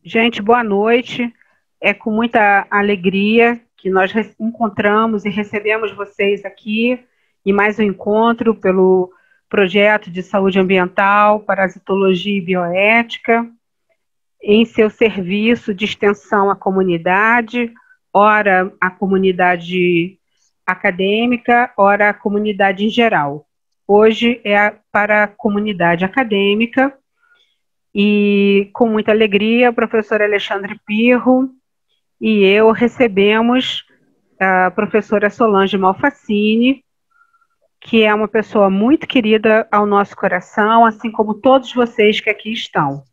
Gente, boa noite. É com muita alegria que nós encontramos e recebemos vocês aqui em mais um encontro pelo projeto de saúde ambiental, parasitologia e bioética, em seu serviço de extensão à comunidade, ora à comunidade acadêmica, ora à comunidade em geral. Hoje é para a comunidade acadêmica. E com muita alegria, o professor Alexandre Pirro e eu recebemos a professora Solange Malfacini, que é uma pessoa muito querida ao nosso coração, assim como todos vocês que aqui estão.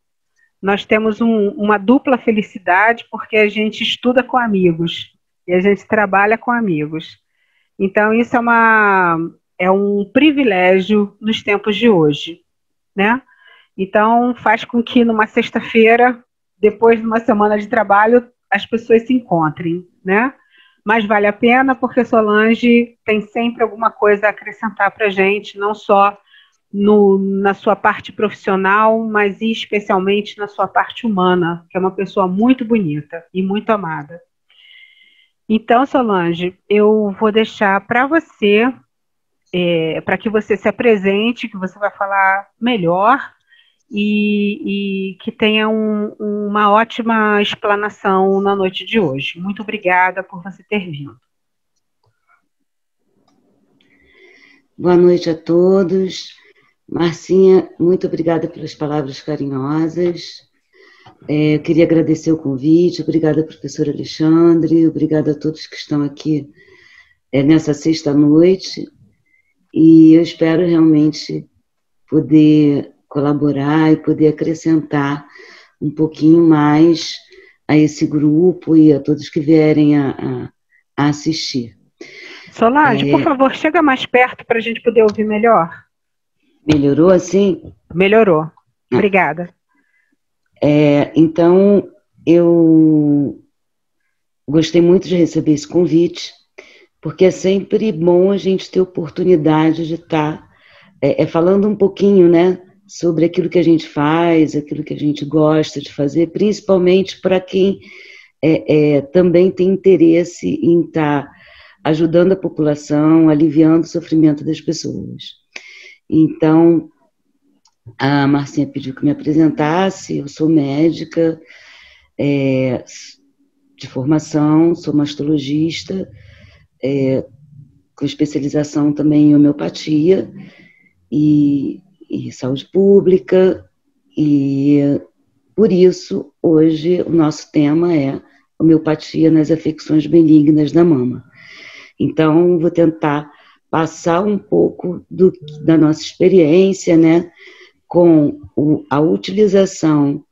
Nós temos uma dupla felicidade porque a gente estuda com amigos e a gente trabalha com amigos. Então, isso é um privilégio nos tempos de hoje, né? Então, faz com que numa sexta-feira, depois de uma semana de trabalho, as pessoas se encontrem, né? Mas vale a pena porque Solange tem sempre alguma coisa a acrescentar para a gente, não só na sua parte profissional, mas especialmente na sua parte humana, que é uma pessoa muito bonita e muito amada. Então, Solange, eu vou deixar para você, para que você se apresente, que você vai falar melhor, e que tenha uma ótima explanação na noite de hoje. Muito obrigada por você ter vindo. Boa noite a todos. Marcinha, muito obrigada pelas palavras carinhosas. Eu queria agradecer o convite. Obrigada, professor Alexandre. Obrigada a todos que estão aqui nessa sexta-noite. E eu espero realmente poder colaborar e poder acrescentar um pouquinho mais a esse grupo e a todos que vierem a assistir. Solange, por favor, chega mais perto para a gente poder ouvir melhor. Melhorou assim? Melhorou. Obrigada. Então, eu gostei muito de receber esse convite, porque é sempre bom a gente ter oportunidade de estar falando um pouquinho, né, sobre aquilo que a gente faz, aquilo que a gente gosta de fazer, principalmente para quem também tem interesse em estar ajudando a população, aliviando o sofrimento das pessoas. Então, a Marcinha pediu que me apresentasse. Eu sou médica de formação, sou mastologista, com especialização também em homeopatia e saúde pública, e por isso, hoje, o nosso tema é homeopatia nas afecções benignas da mama. Então, vou tentar passar um pouco da nossa experiência, né, com a utilização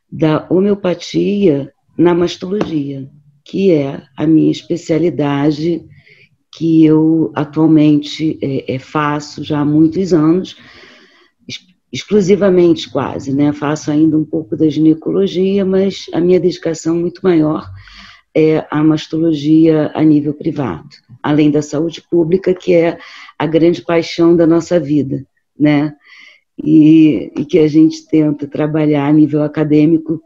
da homeopatia na mastologia, que é a minha especialidade, que eu atualmente faço já há muitos anos, exclusivamente quase, né? Faço ainda um pouco da ginecologia, mas a minha dedicação muito maior é a mastologia a nível privado, além da saúde pública, que é a grande paixão da nossa vida, né? E que a gente tenta trabalhar a nível acadêmico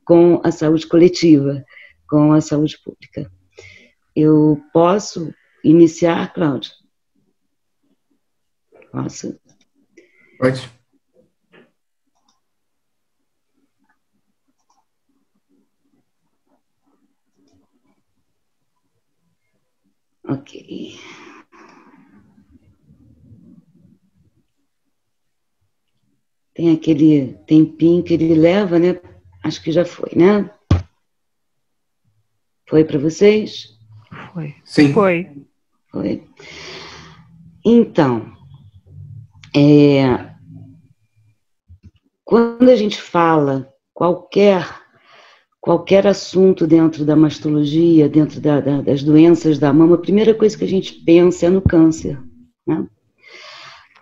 com a saúde coletiva, com a saúde pública. Eu posso iniciar, Cláudia? Posso? Pode. Ok. Tem aquele tempinho que ele leva, né? Acho que já foi, né? Foi para vocês? Foi. Sim. Foi. Então, quando a gente fala qualquer assunto dentro da mastologia, dentro das doenças da mama, a primeira coisa que a gente pensa é no câncer, né?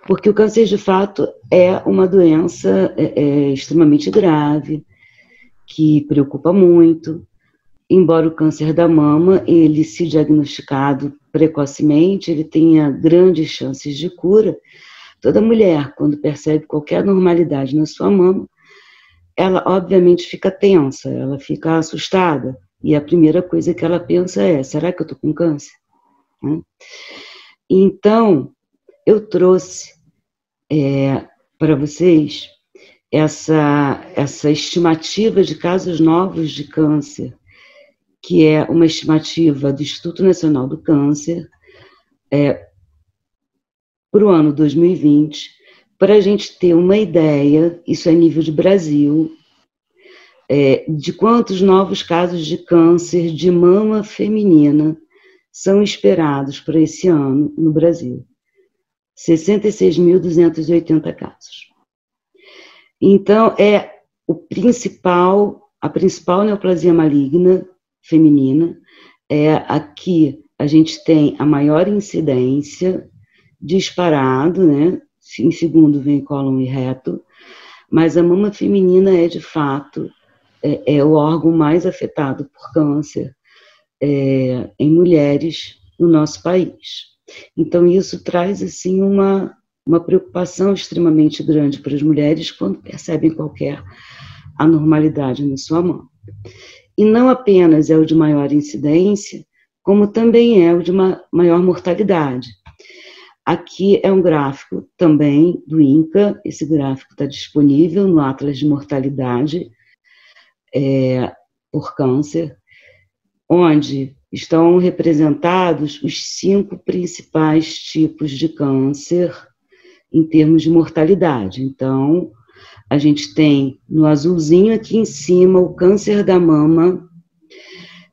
Porque o câncer, de fato, é uma doença extremamente grave, que preocupa muito. Embora o câncer da mama, ele se diagnosticado precocemente, ele tenha grandes chances de cura. Toda mulher, quando percebe qualquer anormalidade na sua mama, ela obviamente fica tensa, ela fica assustada, e a primeira coisa que ela pensa é, será que eu estou com câncer? Então, eu trouxe para vocês essa estimativa de casos novos de câncer, que é uma estimativa do Instituto Nacional do Câncer, para o ano 2020, para a gente ter uma ideia, isso é nível de Brasil, de quantos novos casos de câncer de mama feminina são esperados para esse ano no Brasil. 66.280 casos. Então, a principal neoplasia maligna feminina, aqui a gente tem a maior incidência, disparado, né? Em segundo vem cólon e reto, mas a mama feminina de fato, o órgão mais afetado por câncer em mulheres no nosso país. Então, isso traz, assim, uma preocupação extremamente grande para as mulheres quando percebem qualquer anormalidade na sua mama. E não apenas é o de maior incidência, como também é o de maior mortalidade. Aqui é um gráfico também do INCA, esse gráfico está disponível no Atlas de Mortalidade por Câncer, onde estão representados os 5 principais tipos de câncer em termos de mortalidade. Então, a gente tem no azulzinho aqui em cima o câncer da mama,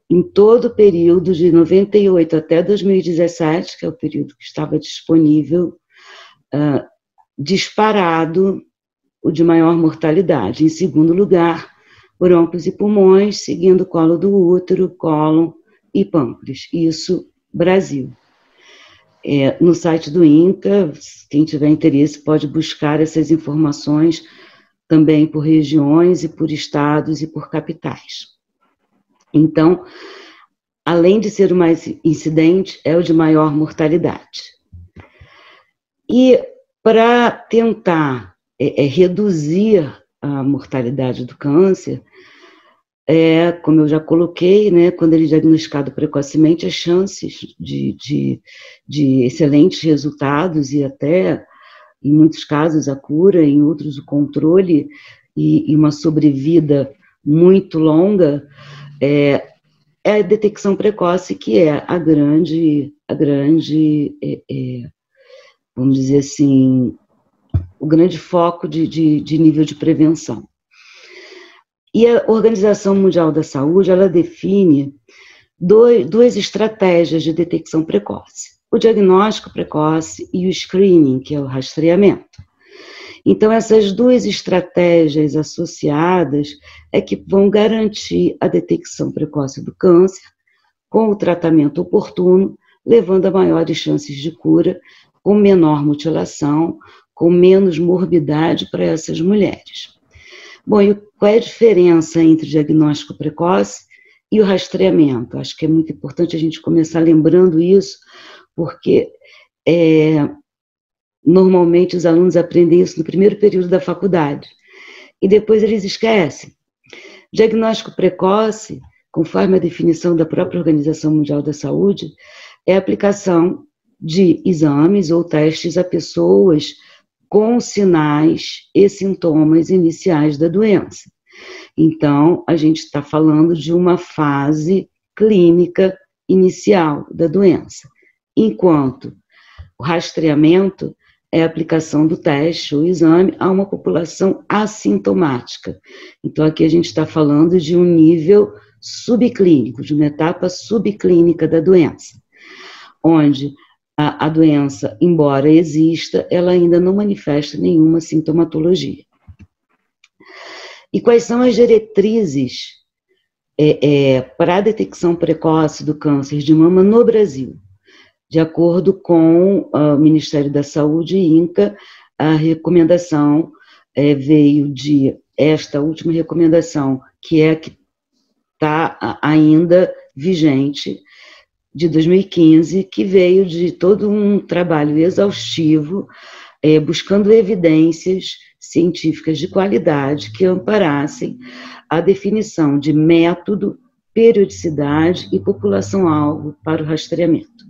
em todo o período de 98 até 2017, que é o período que estava disponível, disparado o de maior mortalidade. Em segundo lugar, brônquios e pulmões, seguindo colo do útero, cólon e pâncreas. Isso, Brasil. No site do INCA, quem tiver interesse pode buscar essas informações também por regiões e por estados e por capitais. Então, além de ser o mais incidente, é o de maior mortalidade. E para tentar reduzir a mortalidade do câncer, como eu já coloquei, né, quando ele é diagnosticado precocemente, as chances de excelentes resultados e até, em muitos casos, a cura, em outros o controle e uma sobrevida muito longa, é a detecção precoce, que é a grande, vamos dizer assim, o grande foco de nível de prevenção. E a Organização Mundial da Saúde, ela define duas estratégias de detecção precoce: o diagnóstico precoce e o screening, que é o rastreamento. Então, essas duas estratégias associadas que vão garantir a detecção precoce do câncer, com o tratamento oportuno, levando a maiores chances de cura, com menor mutilação, com menos morbidade para essas mulheres. Bom, e qual é a diferença entre o diagnóstico precoce e o rastreamento? Acho que é muito importante a gente começar lembrando isso, porque normalmente os alunos aprendem isso no primeiro período da faculdade, e depois eles esquecem. Diagnóstico precoce, conforme a definição da própria Organização Mundial da Saúde, é a aplicação de exames ou testes a pessoas com sinais e sintomas iniciais da doença. Então, a gente está falando de uma fase clínica inicial da doença, enquanto o rastreamento é a aplicação do teste ou exame a uma população assintomática. Então, aqui a gente está falando de um nível subclínico, de uma etapa subclínica da doença, onde a doença, embora exista, ela ainda não manifesta nenhuma sintomatologia. E quais são as diretrizes para a detecção precoce do câncer de mama no Brasil? De acordo com o Ministério da Saúde e INCA, a recomendação veio de esta última recomendação, que é a que está ainda vigente, de 2015, que veio de todo um trabalho exaustivo buscando evidências científicas de qualidade que amparassem a definição de método, periodicidade e população-alvo para o rastreamento.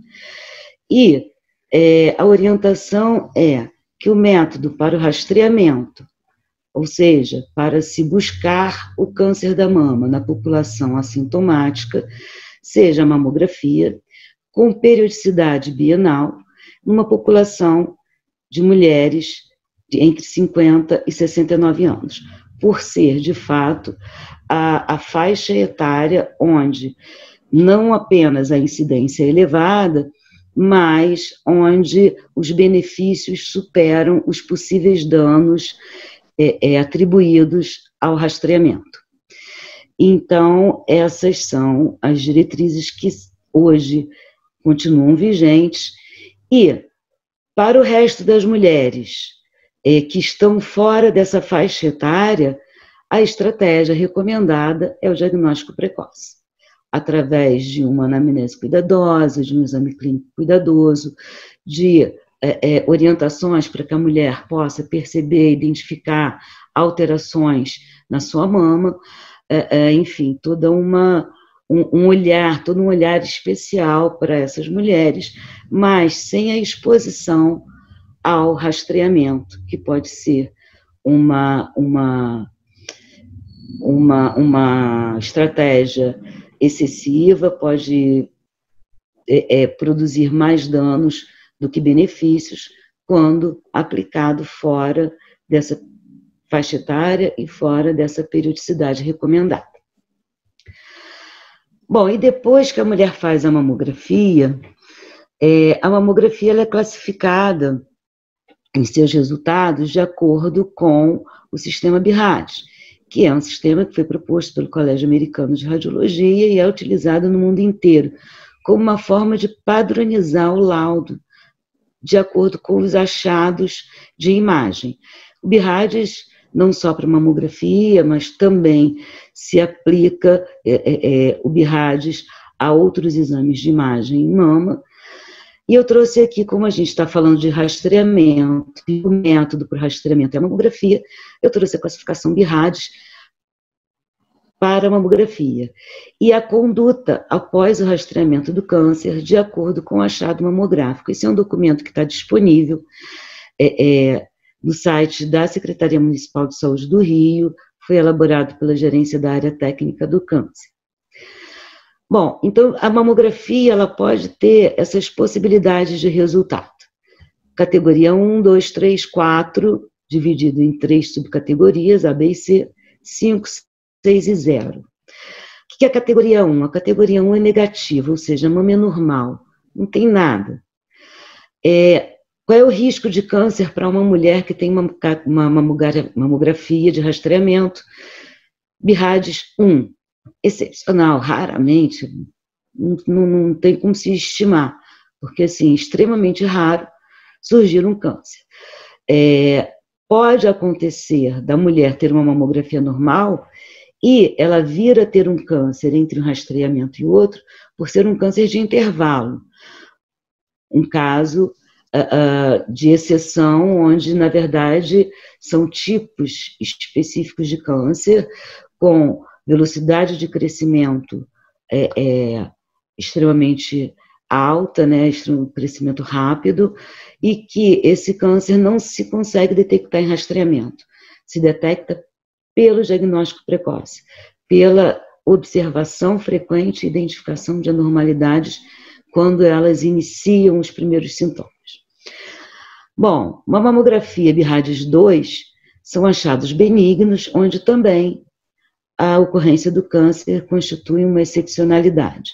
E a orientação é que o método para o rastreamento, ou seja, para se buscar o câncer da mama na população assintomática, seja a mamografia, com periodicidade bienal, numa população de mulheres entre 50 e 69 anos, por ser, de fato, a faixa etária onde não apenas a incidência é elevada, mas onde os benefícios superam os possíveis danos atribuídos ao rastreamento. Então, essas são as diretrizes que hoje continuam vigentes, e para o resto das mulheres que estão fora dessa faixa etária, a estratégia recomendada é o diagnóstico precoce, através de uma anamnese cuidadosa, de um exame clínico cuidadoso, de orientações para que a mulher possa perceber e identificar alterações na sua mama, enfim, todo um olhar especial para essas mulheres, mas sem a exposição ao rastreamento, que pode ser uma estratégia excessiva, pode produzir mais danos do que benefícios quando aplicado fora dessa faixa etária e fora dessa periodicidade recomendada. Bom, e depois que a mulher faz a mamografia ela é classificada em seus resultados de acordo com o sistema BIRADS, que é um sistema que foi proposto pelo Colégio Americano de Radiologia e é utilizado no mundo inteiro como uma forma de padronizar o laudo de acordo com os achados de imagem. O BIRADS, não só para mamografia, mas também se aplica o BIRADS a outros exames de imagem em mama. E eu trouxe aqui, como a gente está falando de rastreamento, e o método para o rastreamento é a mamografia, eu trouxe a classificação BIRADS para a mamografia. E a conduta após o rastreamento do câncer, de acordo com o achado mamográfico. Esse é um documento que está disponível no site da Secretaria Municipal de Saúde do Rio, foi elaborado pela Gerência da Área Técnica do Câncer. Bom, então a mamografia ela pode ter essas possibilidades de resultado. Categoria 1, 2, 3, 4, dividido em 3 subcategorias, A, B e C, 5, 6 e 0. O que é a categoria 1? A categoria 1 é negativa, ou seja, a mama é normal, não tem nada. Qual é o risco de câncer para uma mulher que tem uma mamografia de rastreamento? BIRADS 1, excepcional, raramente, não tem como se estimar, porque assim, extremamente raro surgir um câncer. Pode acontecer da mulher ter uma mamografia normal e ela vir a ter um câncer entre um rastreamento e outro, por ser um câncer de intervalo. Um caso de exceção, onde, na verdade, são tipos específicos de câncer com velocidade de crescimento extremamente alta, né, crescimento rápido, e que esse câncer não se consegue detectar em rastreamento. Se detecta pelo diagnóstico precoce, pela observação frequente e identificação de anormalidades quando elas iniciam os primeiros sintomas. Bom, uma mamografia BIRADS 2 são achados benignos, onde também a ocorrência do câncer constitui uma excepcionalidade.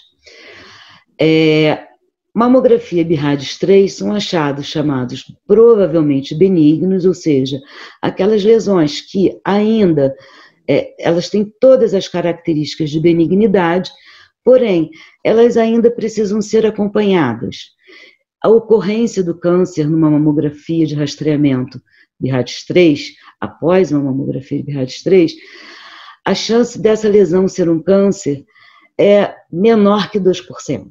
Mamografia BIRADS 3 são achados chamados provavelmente benignos, ou seja, aquelas lesões que ainda elas têm todas as características de benignidade, porém, elas ainda precisam ser acompanhadas. A ocorrência do câncer numa mamografia de rastreamento BIRADS 3, após uma mamografia de BIRADS 3, a chance dessa lesão ser um câncer é menor que 2%.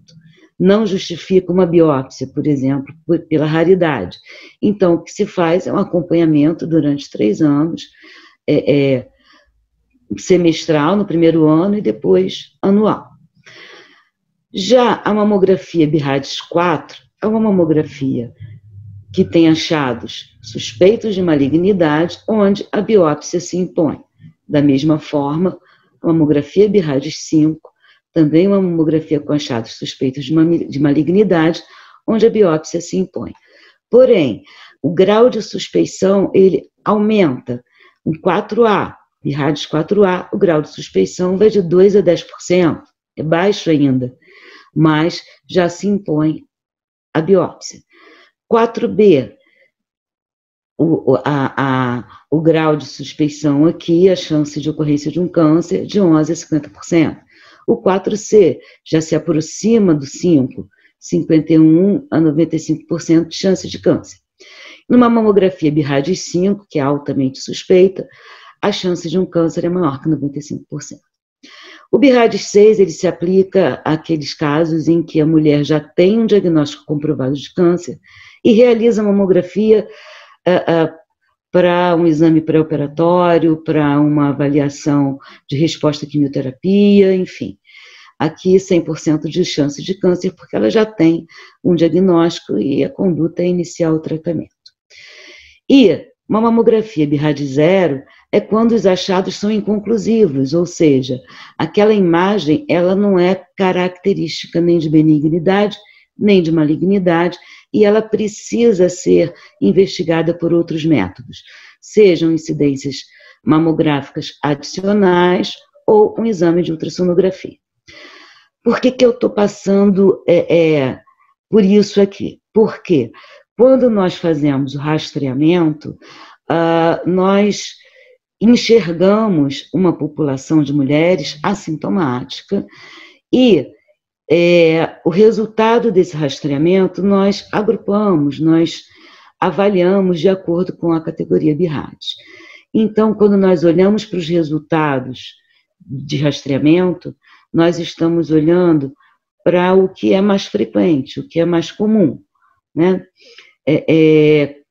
não justifica uma biópsia, por exemplo, pela raridade. Então, o que se faz é um acompanhamento durante 3 anos, semestral no primeiro ano e depois anual. Já a mamografia BIRADS 4 é uma mamografia que tem achados suspeitos de malignidade, onde a biópsia se impõe. Da mesma forma, a mamografia BIRADS 5, também uma mamografia com achados suspeitos de malignidade, onde a biópsia se impõe. Porém, o grau de suspeição, ele aumenta. Em 4A, BIRADS 4A, o grau de suspeição vai de 2% a 10%, é baixo ainda, mas já se impõe a biópsia. 4B, o grau de suspeição aqui, a chance de ocorrência de um câncer, de 11% a 50%. O 4C já se aproxima do 5, 51% a 95% de chance de câncer. Numa mamografia BIRADS 5, que é altamente suspeita, a chance de um câncer é maior que 95%. O BIRADS 6, ele se aplica àqueles casos em que a mulher já tem um diagnóstico comprovado de câncer e realiza mamografia para um exame pré-operatório, para uma avaliação de resposta à quimioterapia, enfim. Aqui 100% de chance de câncer, porque ela já tem um diagnóstico e a conduta é iniciar o tratamento. E uma mamografia BIRADS 0 é quando os achados são inconclusivos, ou seja, aquela imagem ela não é característica nem de benignidade, nem de malignidade, e ela precisa ser investigada por outros métodos, sejam incidências mamográficas adicionais ou um exame de ultrassonografia. Por que eu estou passando por isso aqui? Porque quando nós fazemos o rastreamento, nós enxergamos uma população de mulheres assintomática e o resultado desse rastreamento nós agrupamos, nós avaliamos de acordo com a categoria BIRADS. Então, quando nós olhamos para os resultados de rastreamento, nós estamos olhando para o que é mais frequente, o que é mais comum, né?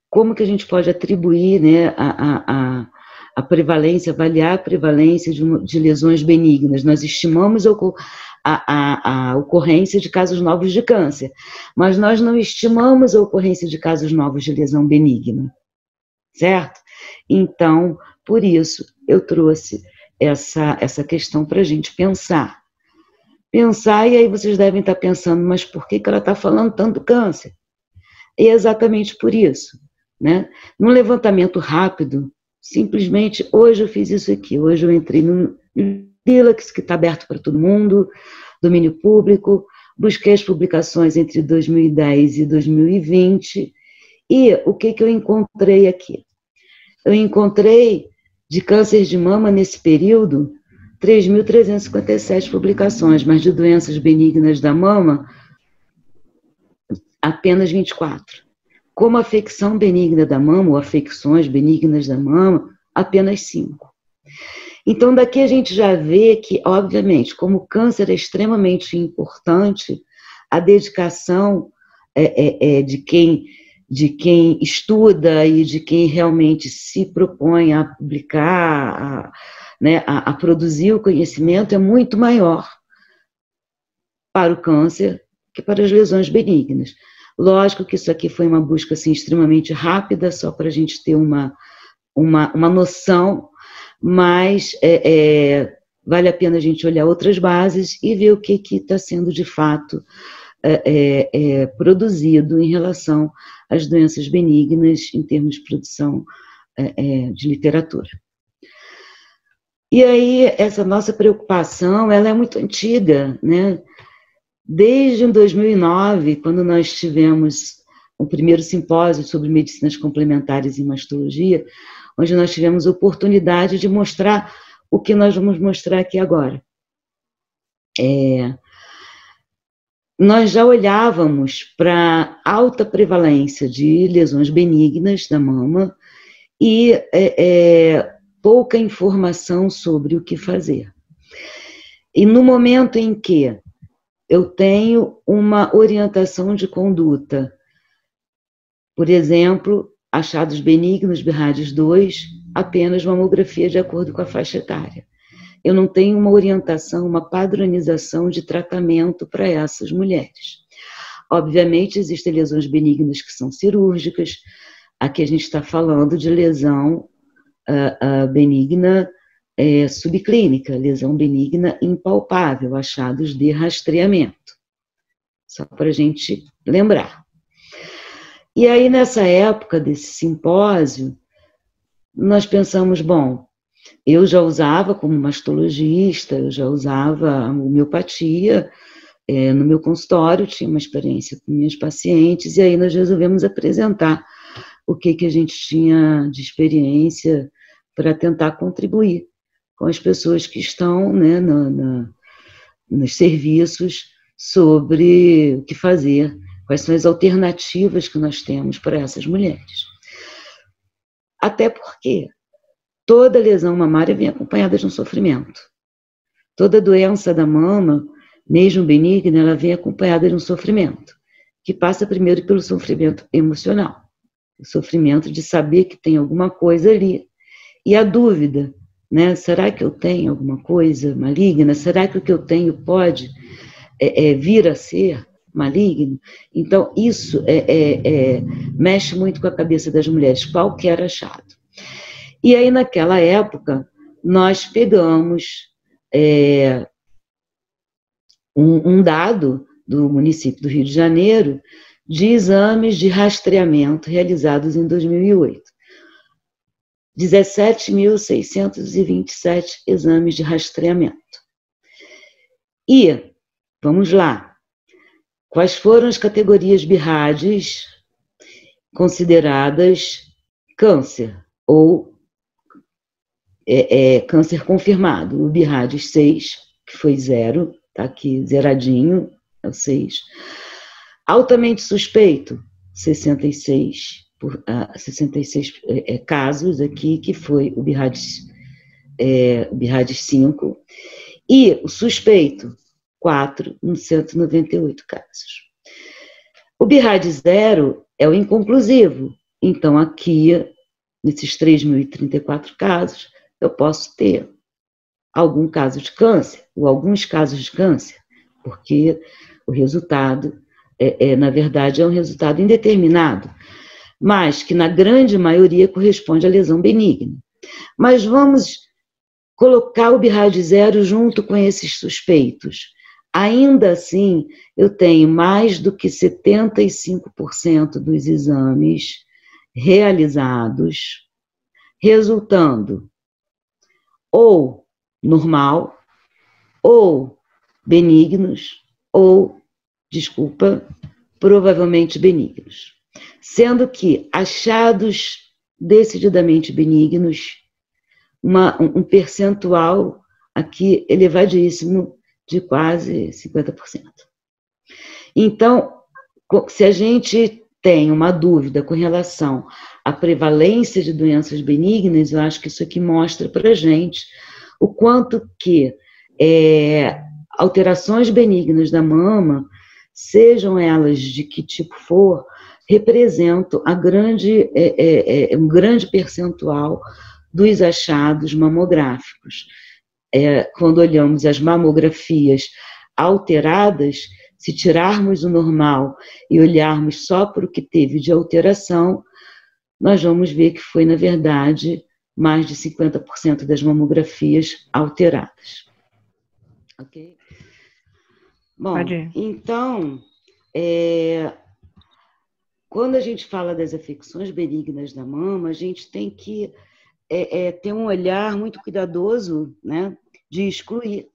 Como que a gente pode atribuir, né, a prevalência, avaliar a prevalência de lesões benignas? Nós estimamos a ocorrência de casos novos de câncer, mas nós não estimamos a ocorrência de casos novos de lesão benigna, certo? Então, por isso, eu trouxe essa questão para a gente pensar. E aí vocês devem estar pensando, mas por que ela está falando tanto do câncer? É exatamente por isso, né? Num levantamento rápido, simplesmente, hoje eu fiz isso aqui, hoje eu entrei no Lilacs, que está aberto para todo mundo, domínio público, busquei as publicações entre 2010 e 2020, e o que eu encontrei aqui? Eu encontrei de câncer de mama nesse período 3.357 publicações, mas de doenças benignas da mama, apenas 24. Como afecção benigna da mama, ou afecções benignas da mama, apenas 5. Então, daqui a gente já vê que, obviamente, como o câncer é extremamente importante, a dedicação de quem estuda e de quem realmente se propõe a publicar, a produzir o conhecimento é muito maior para o câncer que para as lesões benignas. Lógico que isso aqui foi uma busca assim, extremamente rápida, só para a gente ter uma noção, mas vale a pena a gente olhar outras bases e ver o que está sendo de fato produzido em relação às doenças benignas em termos de produção de literatura. E aí, essa nossa preocupação, ela é muito antiga, né? Desde 2009, quando nós tivemos o primeiro simpósio sobre medicinas complementares em mastologia, onde nós tivemos a oportunidade de mostrar o que nós vamos mostrar aqui agora. Nós já olhávamos para alta prevalência de lesões benignas da mama e pouca informação sobre o que fazer. E no momento em que eu tenho uma orientação de conduta. Por exemplo, achados benignos, BIRADS 2, apenas mamografia de acordo com a faixa etária. Eu não tenho uma orientação, uma padronização de tratamento para essas mulheres. Obviamente, existem lesões benignas que são cirúrgicas. Aqui a gente está falando de lesão benigna subclínica, lesão benigna impalpável, achados de rastreamento. Só para a gente lembrar. E aí, nessa época desse simpósio, nós pensamos, bom, eu já usava como mastologista, eu já usava a homeopatia no meu consultório, tinha uma experiência com minhas pacientes, e aí nós resolvemos apresentar o que a gente tinha de experiência para tentar contribuir com as pessoas que estão, né, nos serviços sobre o que fazer, quais são as alternativas que nós temos para essas mulheres. Até porque toda lesão mamária vem acompanhada de um sofrimento. Toda doença da mama, mesmo benigna, ela vem acompanhada de um sofrimento, que passa primeiro pelo sofrimento emocional, o sofrimento de saber que tem alguma coisa ali. E a dúvida, né? Será que eu tenho alguma coisa maligna? Será que o que eu tenho pode vir a ser maligno? Então, isso mexe muito com a cabeça das mulheres, qualquer achado. E aí, naquela época, nós pegamos um dado do município do Rio de Janeiro de exames de rastreamento realizados em 2008. 17.627 exames de rastreamento. E, vamos lá, quais foram as categorias BIRADS consideradas câncer ou câncer confirmado? O BIRADS 6, que foi 0, está aqui zeradinho, é o 6. Altamente suspeito, 66 casos aqui, que foi o BIRADS 5, e o suspeito, 4, em 198 casos. O BIRADS 0 é o inconclusivo, então aqui, nesses 3.034 casos, eu posso ter algum caso de câncer, ou alguns casos de câncer, porque o resultado, na verdade, é um resultado indeterminado, mas que na grande maioria corresponde à lesão benigna. Mas vamos colocar o BIRADS 0 junto com esses suspeitos. Ainda assim, eu tenho mais do que 75% dos exames realizados, resultando ou normal, ou benignos, ou, provavelmente benignos. Sendo que achados decididamente benignos, um percentual aqui elevadíssimo de quase 50%. Então, se a gente tem uma dúvida com relação à prevalência de doenças benignas, eu acho que isso aqui mostra para a gente o quanto que alterações benignas da mama, sejam elas de que tipo for, representam um grande percentual dos achados mamográficos. Quando olhamos as mamografias alteradas, se tirarmos o normal e olharmos só para o que teve de alteração, nós vamos ver que foi, na verdade, mais de 50% das mamografias alteradas. Ok? Bom, então, quando a gente fala das afecções benignas da mama, a gente tem que ter um olhar muito cuidadoso, né, de excluir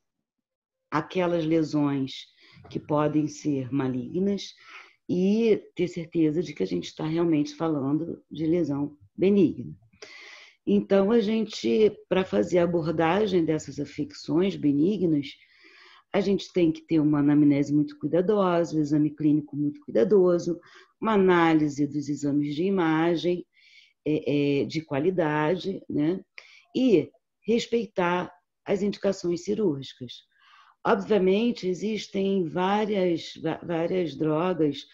aquelas lesões que podem ser malignas e ter certeza de que a gente está realmente falando de lesão benigna. Então, a gente, para fazer a abordagem dessas afecções benignas, a gente tem que ter uma anamnese muito cuidadosa, um exame clínico muito cuidadoso, uma análise dos exames de imagem de qualidade, né? E respeitar as indicações cirúrgicas. Obviamente, existem várias drogas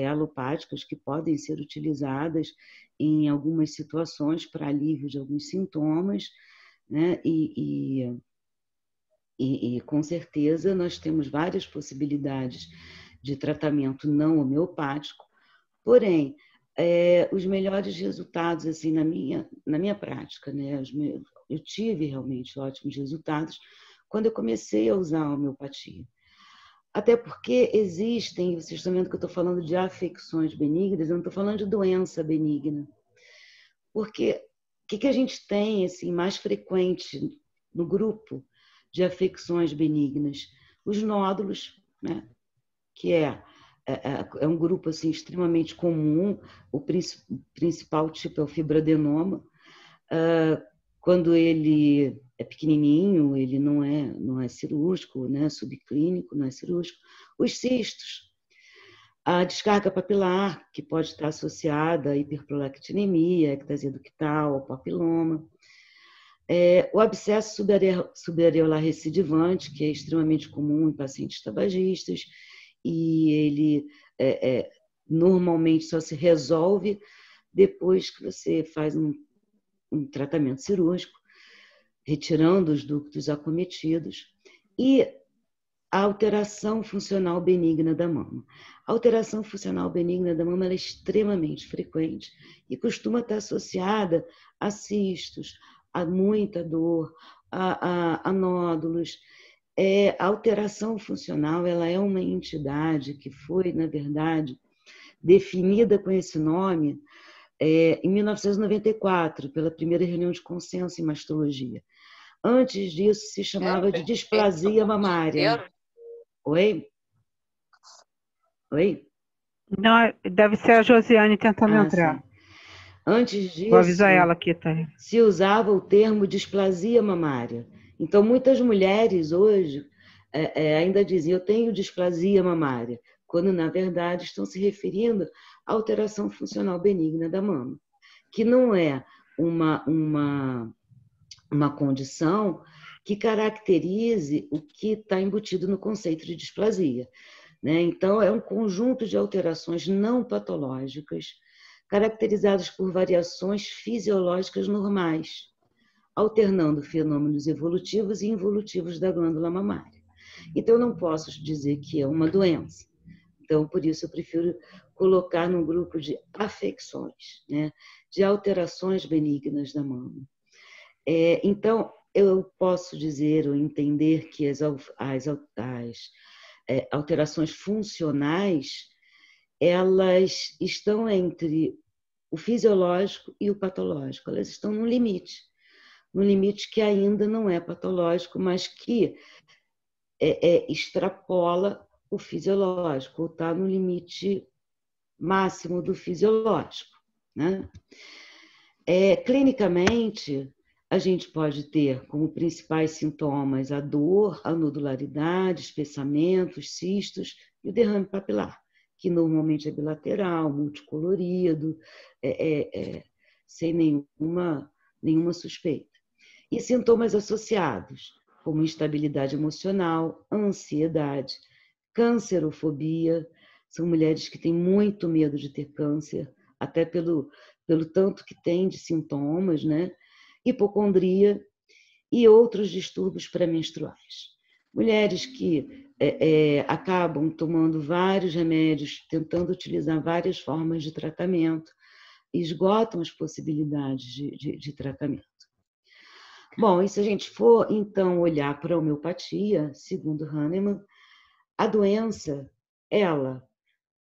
alopáticas que podem ser utilizadas em algumas situações para alívio de alguns sintomas, né? E com certeza nós temos várias possibilidades de tratamento não homeopático, porém, os melhores resultados, assim, na minha prática, né? Eu tive realmente ótimos resultados quando eu comecei a usar a homeopatia. Até porque existem, vocês estão vendo que eu estou falando de afecções benignas, eu não estou falando de doença benigna. Porque o que a gente tem assim, mais frequente no grupo de afecções benignas? Os nódulos, né? Que é um grupo assim, extremamente comum, o principal tipo é o fibroadenoma. Quando ele é pequenininho, ele não é cirúrgico, né? Subclínico, não é cirúrgico. Os cistos, a descarga papilar, que pode estar associada à hiperprolactinemia, ectasia ductal, ao papiloma. O abscesso subareolar recidivante, que é extremamente comum em pacientes tabagistas, e ele normalmente só se resolve depois que você faz um tratamento cirúrgico, retirando os ductos acometidos, e a alteração funcional benigna da mama. A alteração funcional benigna da mama é extremamente frequente e costuma estar associada a cistos, a muita dor, a nódulos. A alteração funcional ela é uma entidade que foi, na verdade, definida com esse nome em 1994, pela primeira reunião de consenso em mastologia. Antes disso, se chamava de displasia mamária. Oi? Oi? Não, deve ser a Josiane tentando entrar. Sim. Antes disso, vou avisar ela aqui, tá? Se usava o termo displasia mamária. Então, muitas mulheres hoje ainda dizem, eu tenho displasia mamária, quando, na verdade, estão se referindo à alteração funcional benigna da mama, que não é uma condição que caracterize o que está embutido no conceito de displasia. Né? Então, é um conjunto de alterações não patológicas, caracterizadas por variações fisiológicas normais, alternando fenômenos evolutivos e involutivos da glândula mamária. Então, eu não posso dizer que é uma doença. Então, por isso, eu prefiro colocar num grupo de afecções, né? De alterações benignas da mama. Então, eu posso dizer ou entender que as alterações funcionais, elas estão entre o fisiológico e o patológico. Elas estão no limite que ainda não é patológico, mas que extrapola o fisiológico, ou está no limite máximo do fisiológico. Né? Clinicamente, a gente pode ter como principais sintomas a dor, a nodularidade, espessamentos, cistos e o derrame papilar, que normalmente é bilateral, multicolorido, sem nenhuma suspeita. E sintomas associados, como instabilidade emocional, ansiedade, cancerofobia, são mulheres que têm muito medo de ter câncer, até pelo tanto que tem de sintomas, né? Hipocondria e outros distúrbios pré-menstruais. Mulheres que acabam tomando vários remédios, tentando utilizar várias formas de tratamento, e esgotam as possibilidades de tratamento. Bom, e se a gente for, então, olhar para a homeopatia, segundo Hahnemann, a doença, ela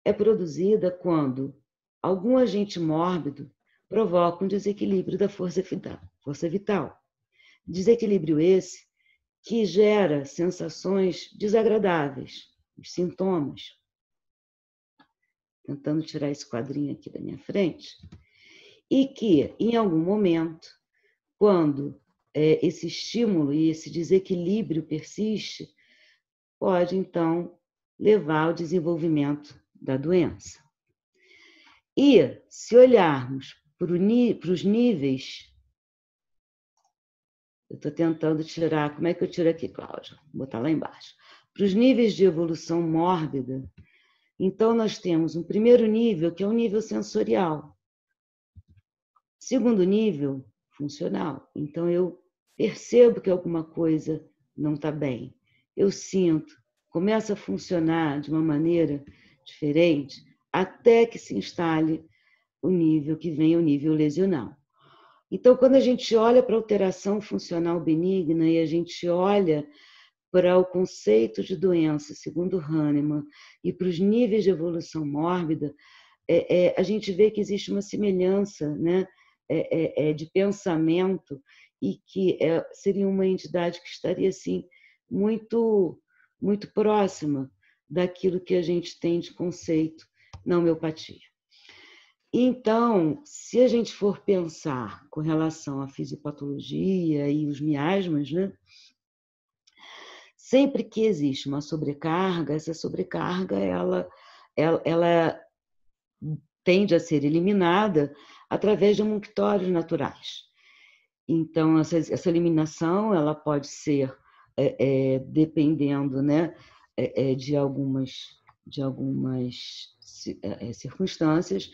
é produzida quando algum agente mórbido provoca um desequilíbrio da força vital. Desequilíbrio esse que gera sensações desagradáveis, os sintomas. Tentando tirar esse quadrinho aqui da minha frente. E que, em algum momento, quando esse estímulo e esse desequilíbrio persiste, pode, então, levar ao desenvolvimento da doença. E, se olharmos para os níveis Eu estou tentando tirar, como é que eu tiro aqui, Cláudia? Vou botar lá embaixo. Para os níveis de evolução mórbida, então nós temos um primeiro nível, que é o nível sensorial. Segundo nível, funcional. Então eu percebo que alguma coisa não está bem. Eu sinto, começa a funcionar de uma maneira diferente, até que se instale o nível que vem, o nível lesional. Então, quando a gente olha para a alteração funcional benigna e a gente olha para o conceito de doença, segundo Hahnemann, e para os níveis de evolução mórbida, a gente vê que existe uma semelhança, né, de pensamento e que seria uma entidade que estaria assim muito, muito próxima daquilo que a gente tem de conceito na homeopatia. Então, se a gente for pensar com relação à fisiopatologia e os miasmas, né, sempre que existe uma sobrecarga, essa sobrecarga ela tende a ser eliminada através de homunctórios naturais. Então, essa eliminação ela pode ser, dependendo, né, de algumas circunstâncias,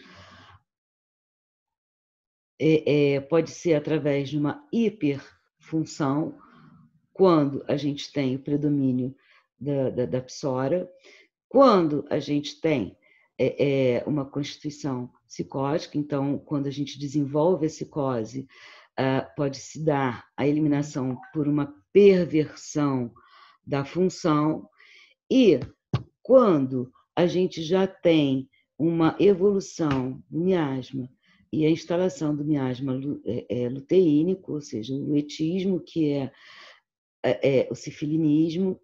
pode ser através de uma hiperfunção, quando a gente tem o predomínio da psora, quando a gente tem uma constituição psicótica, então, quando a gente desenvolve a psicose, pode se dar a eliminação por uma perversão da função, e quando a gente já tem uma evolução do miasma e a instalação do miasma luteínico, ou seja, o luetismo, que é o sifilinismo,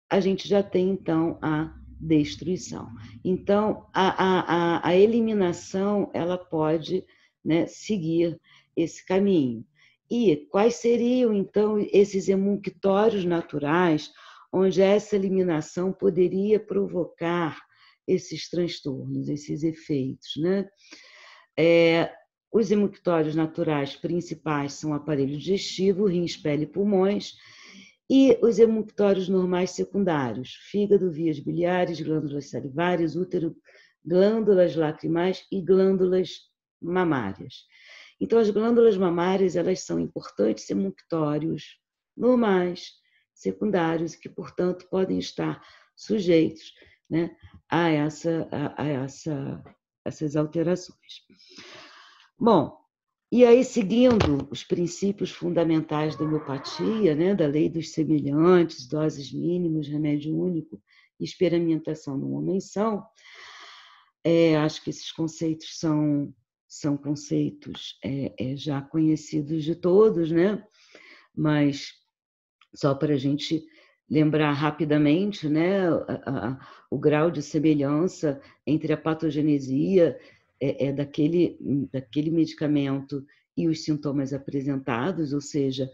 a gente já tem, então, a destruição. Então, a eliminação ela pode, né, seguir esse caminho. E quais seriam, então, esses emunctórios naturais onde essa eliminação poderia provocar esses transtornos, esses efeitos, né? Os emunctórios naturais principais são o aparelho digestivo, rins, pele e pulmões, e os emunctórios normais secundários, fígado, vias biliares, glândulas salivares, útero, glândulas lacrimais e glândulas mamárias. Então, as glândulas mamárias, elas são importantes emunctórios normais, secundários, que, portanto, podem estar sujeitos, né, a essas alterações. Bom, e aí, seguindo os princípios fundamentais da homeopatia, né, da lei dos semelhantes, doses mínimas, remédio único e experimentação numa menção, acho que esses conceitos são conceitos já conhecidos de todos, né? Mas só para a gente lembrar rapidamente, né, o grau de semelhança entre a patogenesia daquele medicamento e os sintomas apresentados, ou seja,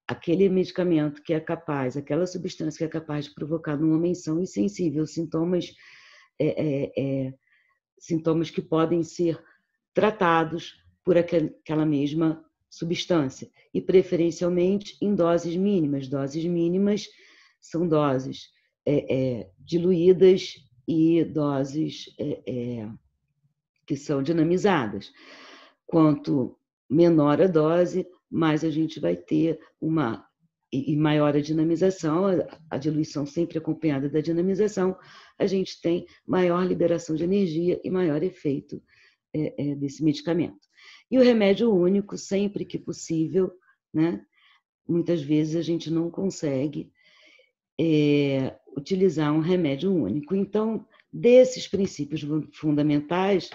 aquele medicamento que é capaz, aquela substância que é capaz de provocar numa menção insensível sintomas que podem ser tratados por aquela mesma substância, e preferencialmente em doses mínimas. Doses mínimas são doses diluídas e doses que são dinamizadas. Quanto menor a dose, mais a gente vai ter e maior a dinamização, a diluição sempre acompanhada da dinamização, a gente tem maior liberação de energia e maior efeito desse medicamento. E o remédio único, sempre que possível, né? Muitas vezes a gente não consegue utilizar um remédio único. Então, desses princípios fundamentais,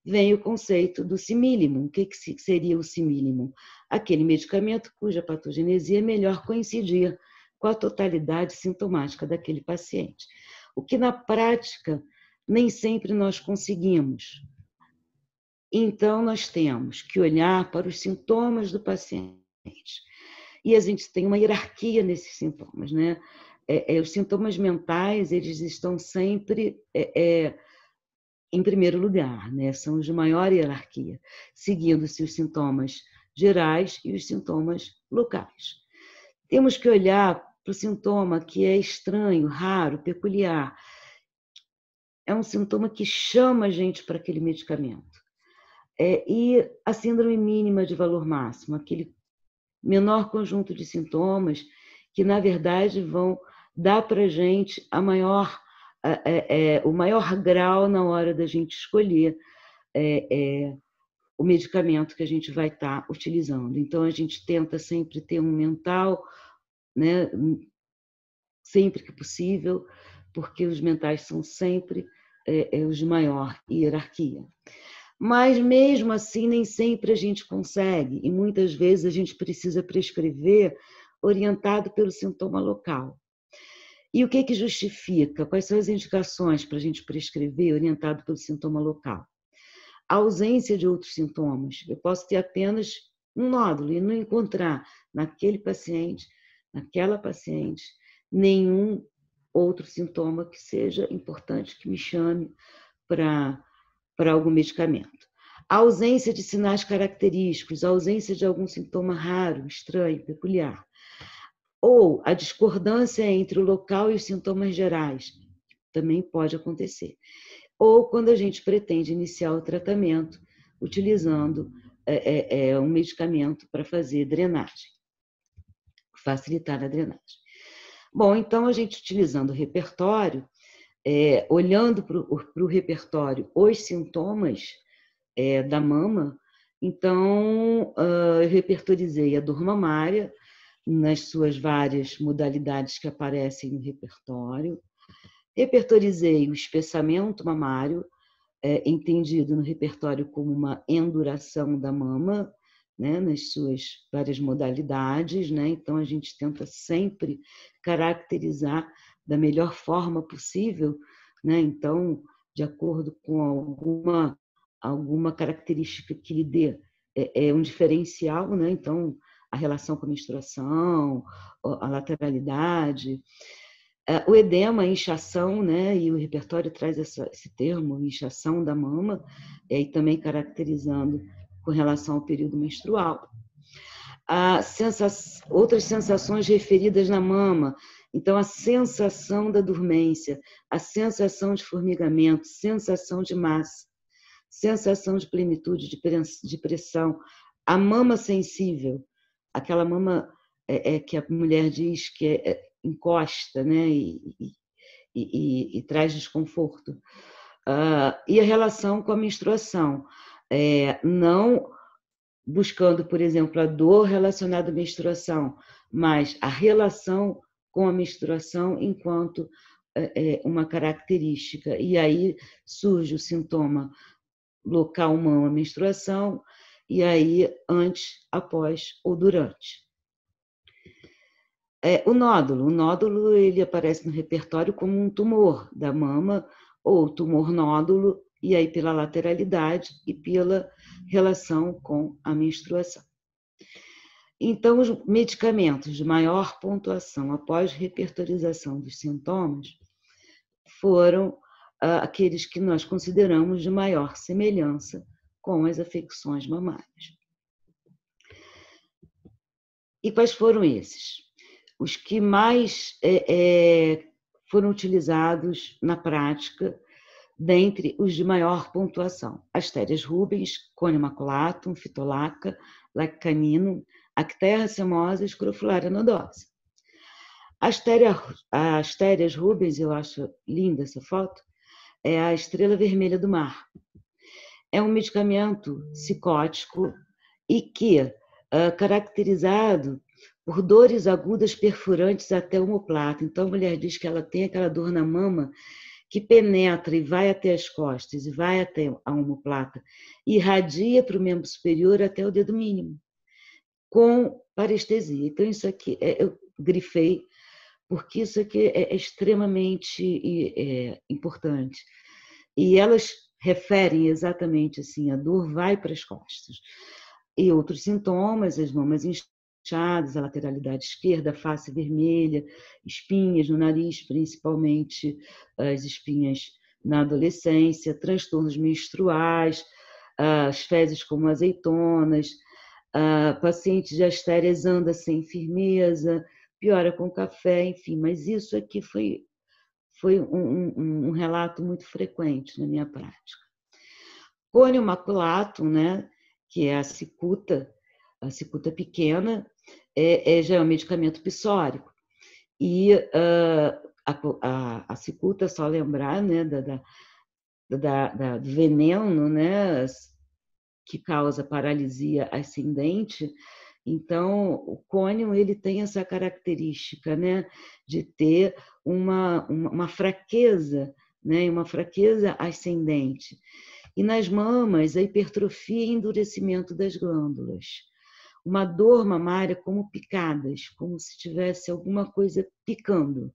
vem o conceito do simílimo. O que seria o simílimo? Aquele medicamento cuja patogenesia melhor coincidir com a totalidade sintomática daquele paciente. O que, na prática, nem sempre nós conseguimos. Então, nós temos que olhar para os sintomas do paciente. E a gente tem uma hierarquia nesses sintomas, né? Os sintomas mentais, eles estão sempre em primeiro lugar, né? São os de maior hierarquia, seguindo-se os sintomas gerais e os sintomas locais. Temos que olhar para o sintoma que é estranho, raro, peculiar. É um sintoma que chama a gente para aquele medicamento. E a síndrome mínima de valor máximo, aquele menor conjunto de sintomas que, na verdade, vão dar para a gente o maior grau na hora da gente escolher o medicamento que a gente vai estar utilizando. Então, a gente tenta sempre ter um mental, né, sempre que possível, porque os mentais são sempre os de maior hierarquia. Mas, mesmo assim, nem sempre a gente consegue, e muitas vezes a gente precisa prescrever orientado pelo sintoma local. E o que justifica? Quais são as indicações para a gente prescrever orientado pelo sintoma local? A ausência de outros sintomas. Eu posso ter apenas um nódulo e não encontrar naquele paciente, naquela paciente, nenhum outro sintoma que seja importante, que me chame para algum medicamento. A ausência de sinais característicos, a ausência de algum sintoma raro, estranho, peculiar. Ou a discordância entre o local e os sintomas gerais, também pode acontecer. Ou quando a gente pretende iniciar o tratamento utilizando um medicamento para fazer drenagem, facilitar a drenagem. Bom, então a gente utilizando o repertório, olhando para o repertório os sintomas da mama, então eu repertorizei a dor mamária nas suas várias modalidades que aparecem no repertório, repertorizei o espessamento mamário, entendido no repertório como uma enduração da mama, né, nas suas várias modalidades, né? Então a gente tenta sempre caracterizar da melhor forma possível, né? Então, de acordo com alguma característica que lhe dê um diferencial, né? Então, a relação com a menstruação, a lateralidade, o edema, a inchação, né? E o repertório traz esse termo, inchação da mama, e também caracterizando com relação ao período menstrual. Outras sensações referidas na mama, então a sensação da dormência, a sensação de formigamento, sensação de massa, sensação de plenitude, de pressão, a mama sensível, aquela mama que a mulher diz que encosta, né, e traz desconforto. E a relação com a menstruação, não buscando, por exemplo, a dor relacionada à menstruação, mas a relação com a menstruação enquanto uma característica. E aí surge o sintoma local mama menstruação, e aí antes, após ou durante. O nódulo ele aparece no repertório como um tumor da mama ou tumor nódulo, e aí pela lateralidade e pela relação com a menstruação. Então, os medicamentos de maior pontuação após repertorização dos sintomas foram aqueles que nós consideramos de maior semelhança com as afecções mamárias. E quais foram esses? Os que mais foram utilizados na prática, dentre os de maior pontuação: Asterias rubens, Conio maculatum, Phytolacca, Lacanino, Actaea racemosa e Scrofularia nodosa. A Asterias rubens, eu acho linda essa foto, é a estrela vermelha do mar. É um medicamento psicótico e que, caracterizado por dores agudas perfurantes até o omoplata. Então, a mulher diz que ela tem aquela dor na mama que penetra e vai até as costas, e vai até a omoplata, e irradia para o membro superior até o dedo mínimo, com parestesia. Então, isso aqui, eu grifei, porque isso aqui é extremamente importante. E elas referem exatamente assim, a dor vai para as costas. E outros sintomas, as mamas inchadas, a lateralidade esquerda, a face vermelha, espinhas no nariz, principalmente as espinhas na adolescência, transtornos menstruais, as fezes como azeitonas, paciente de astérias anda sem firmeza, piora com café, enfim, mas isso aqui foi um relato muito frequente na minha prática. Cônio maculatum, né, que é a cicuta pequena, já é um medicamento psórico. E a cicuta, só lembrar, né, do veneno, né, que causa paralisia ascendente. Então, o cônio ele tem essa característica, né, de ter uma fraqueza, né, uma fraqueza ascendente. E nas mamas, a hipertrofia e endurecimento das glândulas. Uma dor mamária como picadas, como se tivesse alguma coisa picando.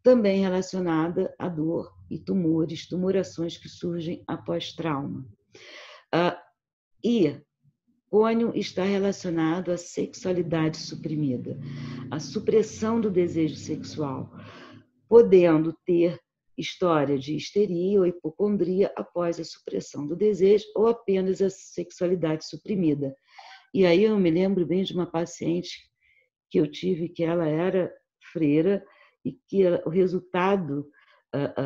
Também relacionada à dor e tumores, tumorações que surgem após trauma. E cônio está relacionado à sexualidade suprimida, à supressão do desejo sexual, podendo ter história de histeria ou hipocondria após a supressão do desejo ou apenas a sexualidade suprimida. E aí eu me lembro bem de uma paciente que eu tive, que ela era freira e que o resultado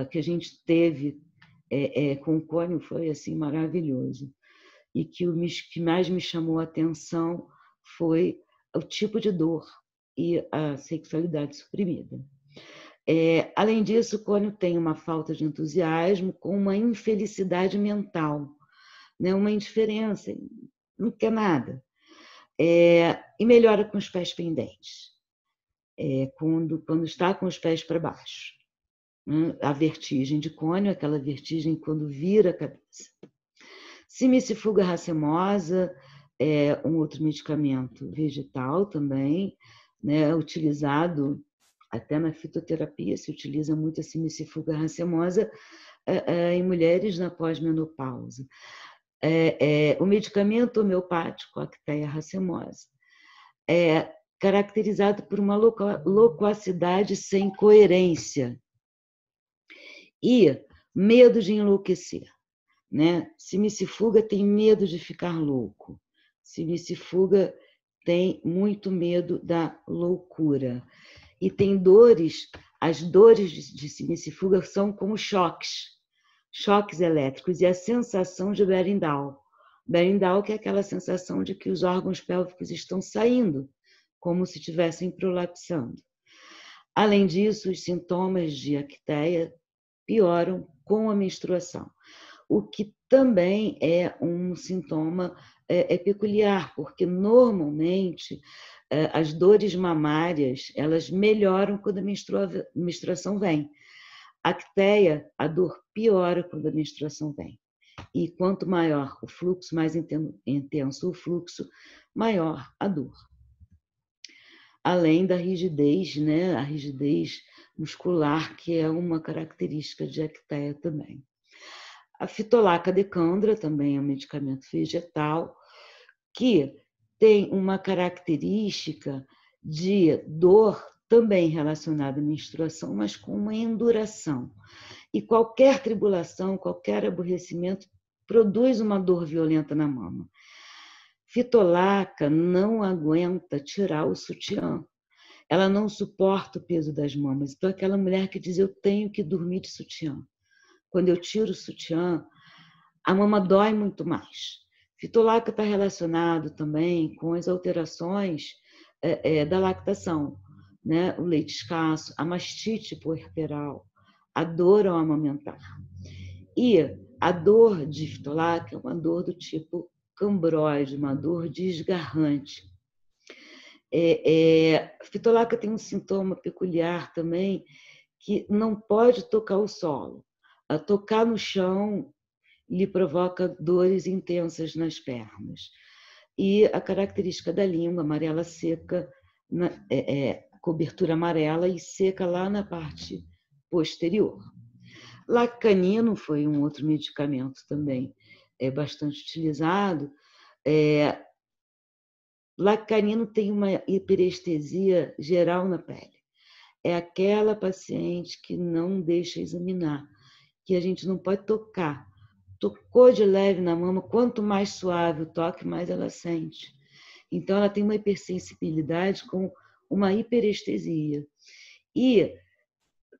que a gente teve com o cônio foi assim maravilhoso. E que o que mais me chamou a atenção foi o tipo de dor e a sexualidade suprimida. Além disso, o cônio tem uma falta de entusiasmo com uma infelicidade mental, né? Uma indiferença, não quer nada. E melhora com os pés pendentes, quando está com os pés para baixo. A vertigem de cônio, aquela vertigem quando vira a cabeça. Simicifuga racemosa é um outro medicamento vegetal também, né, utilizado até na fitoterapia, se utiliza muito a simicifuga racemosa em mulheres na pós-menopausa. O medicamento homeopático, a Acteia racemosa, é caracterizado por uma loquacidade sem coerência e medo de enlouquecer. Né? Simicifuga tem medo de ficar louco. Simicifuga tem muito medo da loucura. E tem dores, as dores de simicifuga são como choques elétricos, e a sensação de Berindal. Berindal, que é aquela sensação de que os órgãos pélvicos estão saindo, como se estivessem prolapsando. Além disso, os sintomas de Acteia pioram com a menstruação, o que também é um sintoma peculiar, porque normalmente as dores mamárias elas melhoram quando a menstruação vem. Acteia, a dor piora quando a menstruação vem. E quanto maior o fluxo, mais intenso o fluxo, maior a dor. Além da rigidez, né? A rigidez muscular, que é uma característica de Acteia também. A fitolaca decandra também é um medicamento vegetal que tem uma característica de dor também relacionada à menstruação, mas com uma enduração. E qualquer tribulação, qualquer aborrecimento produz uma dor violenta na mama. Fitolaca não aguenta tirar o sutiã. Ela não suporta o peso das mamas. Então, aquela mulher que diz, eu tenho que dormir de sutiã. Quando eu tiro o sutiã, a mama dói muito mais. Fitolaca está relacionado também com as alterações da lactação, né? O leite escasso, a mastite puerperal, a dor ao amamentar. E a dor de fitolaca é uma dor do tipo cambróide, uma dor desgarrante. Fitolaca tem um sintoma peculiar também, que não pode tocar o solo. A tocar no chão lhe provoca dores intensas nas pernas. E a característica da língua, amarela seca, cobertura amarela e seca lá na parte posterior. Lacanino foi um outro medicamento também bastante utilizado. Lacanino tem uma hiperestesia geral na pele. É aquela paciente que não deixa examinar, que a gente não pode tocar. Tocou de leve na mama, quanto mais suave o toque, mais ela sente. Então, ela tem uma hipersensibilidade com uma hiperestesia. E,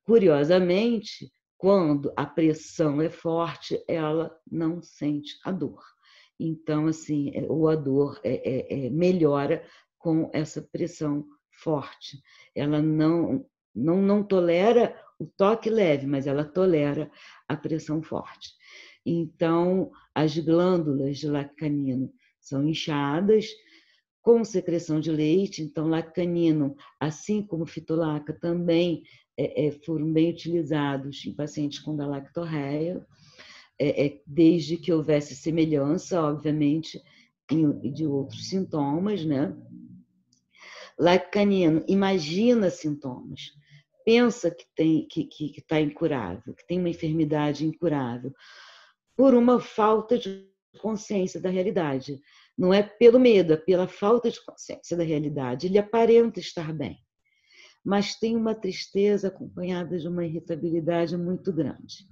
curiosamente, quando a pressão é forte, ela não sente a dor. Então, assim, ou a dor melhora com essa pressão forte. Ela não tolera o toque leve, mas ela tolera a pressão forte. Então, as glândulas de lacto canino são inchadas, com secreção de leite. Então, lacto canino, assim como fitolaca, também foram bem utilizados em pacientes com galactorreia, desde que houvesse semelhança, obviamente, de outros sintomas, né? Lacto canino, imagina sintomas, pensa que está incurável, que tem uma enfermidade incurável, por uma falta de consciência da realidade. Não é pelo medo, é pela falta de consciência da realidade. Ele aparenta estar bem, mas tem uma tristeza acompanhada de uma irritabilidade muito grande.